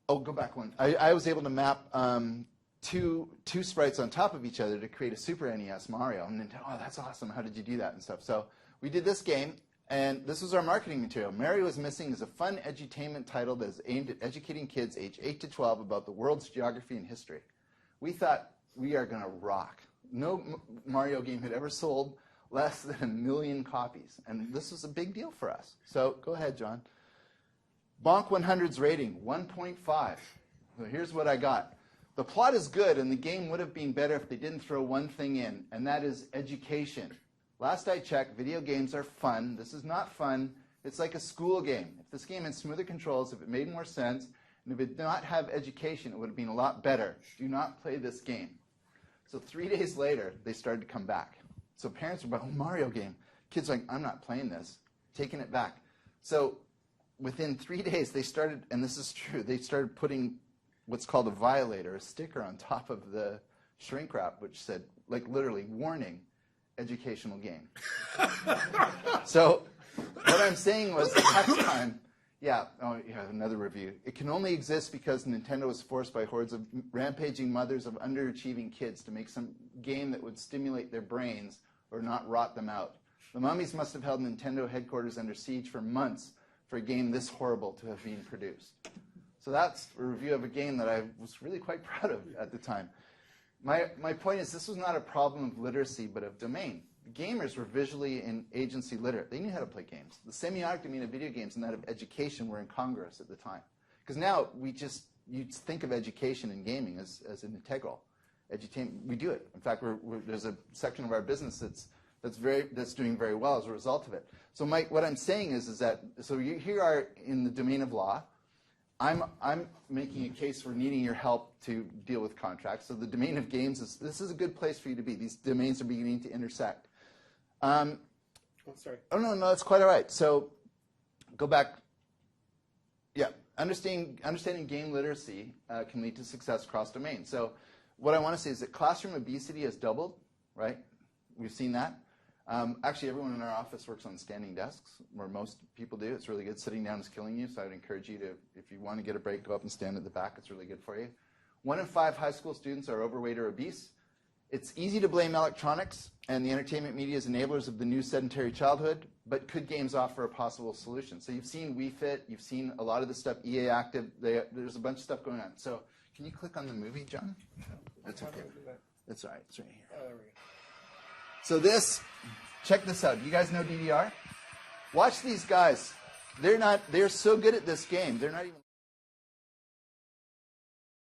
Oh, go back one. I was able to map two sprites on top of each other to create a Super NES Mario. And Nintendo, oh, that's awesome. How did you do that and stuff? So we did this game, and this was our marketing material. Mario is Missing is a fun edutainment title that is aimed at educating kids age 8 to 12 about the world's geography and history. We thought, we are going to rock. No Mario game had ever sold less than 1 million copies, and this was a big deal for us. So go ahead, John. Bonk 100's rating, 1.5. So here's what I got. The plot is good, and the game would have been better if they didn't throw one thing in, and that is education. Last I checked, video games are fun. This is not fun. It's like a school game. If this game had smoother controls, if it made more sense, and if it did not have education, it would have been a lot better. Do not play this game. So 3 days later, they started to come back. So parents were like, oh, Mario game. Kids are like, I'm not playing this. Taking it back. So within 3 days, they started, and this is true, they started putting what's called a violator, a sticker on top of the shrink wrap, which said, like literally, warning, educational game. So what I'm saying was, next time, another review. It can only exist because Nintendo was forced by hordes of rampaging mothers of underachieving kids to make some game that would stimulate their brains or not rot them out. The mummies must have held Nintendo headquarters under siege for months for a game this horrible to have been produced. So that's a review of a game that I was really quite proud of at the time. My point is, this was not a problem of literacy, but of domain. The gamers were visually and agency literate. They knew how to play games. The semiotic domain of video games and that of education were incongruous at the time. Because now you think of education and gaming as an integral. Edutainment, we do it. In fact, there's a section of our business that's doing very well as a result of it. So what I'm saying is that, so you here are in the domain of law. I'm making a case for needing your help to deal with contracts. So the domain of games this is a good place for you to be. These domains are beginning to intersect. Sorry. Oh, no, that's quite all right. So go back. Yeah, understanding game literacy can lead to success across domains. So what I want to say is that classroom obesity has doubled, right? We've seen that. Actually, everyone in our office works on standing desks, where most people do. It's really good. Sitting down is killing you, so I would encourage you to, if you want to get a break, go up and stand at the back. It's really good for you. 1 in 5 high school students are overweight or obese. It's easy to blame electronics and the entertainment media as enablers of the new sedentary childhood, but could games offer a possible solution? So you've seen Wii Fit, you've seen a lot of the stuff, EA Active, there's a bunch of stuff going on. So can you click on the movie, John? That's okay. That's all right, it's right here. Oh, there we go. So check this out. You guys know DDR? Watch these guys. They're so good at this game. They're not even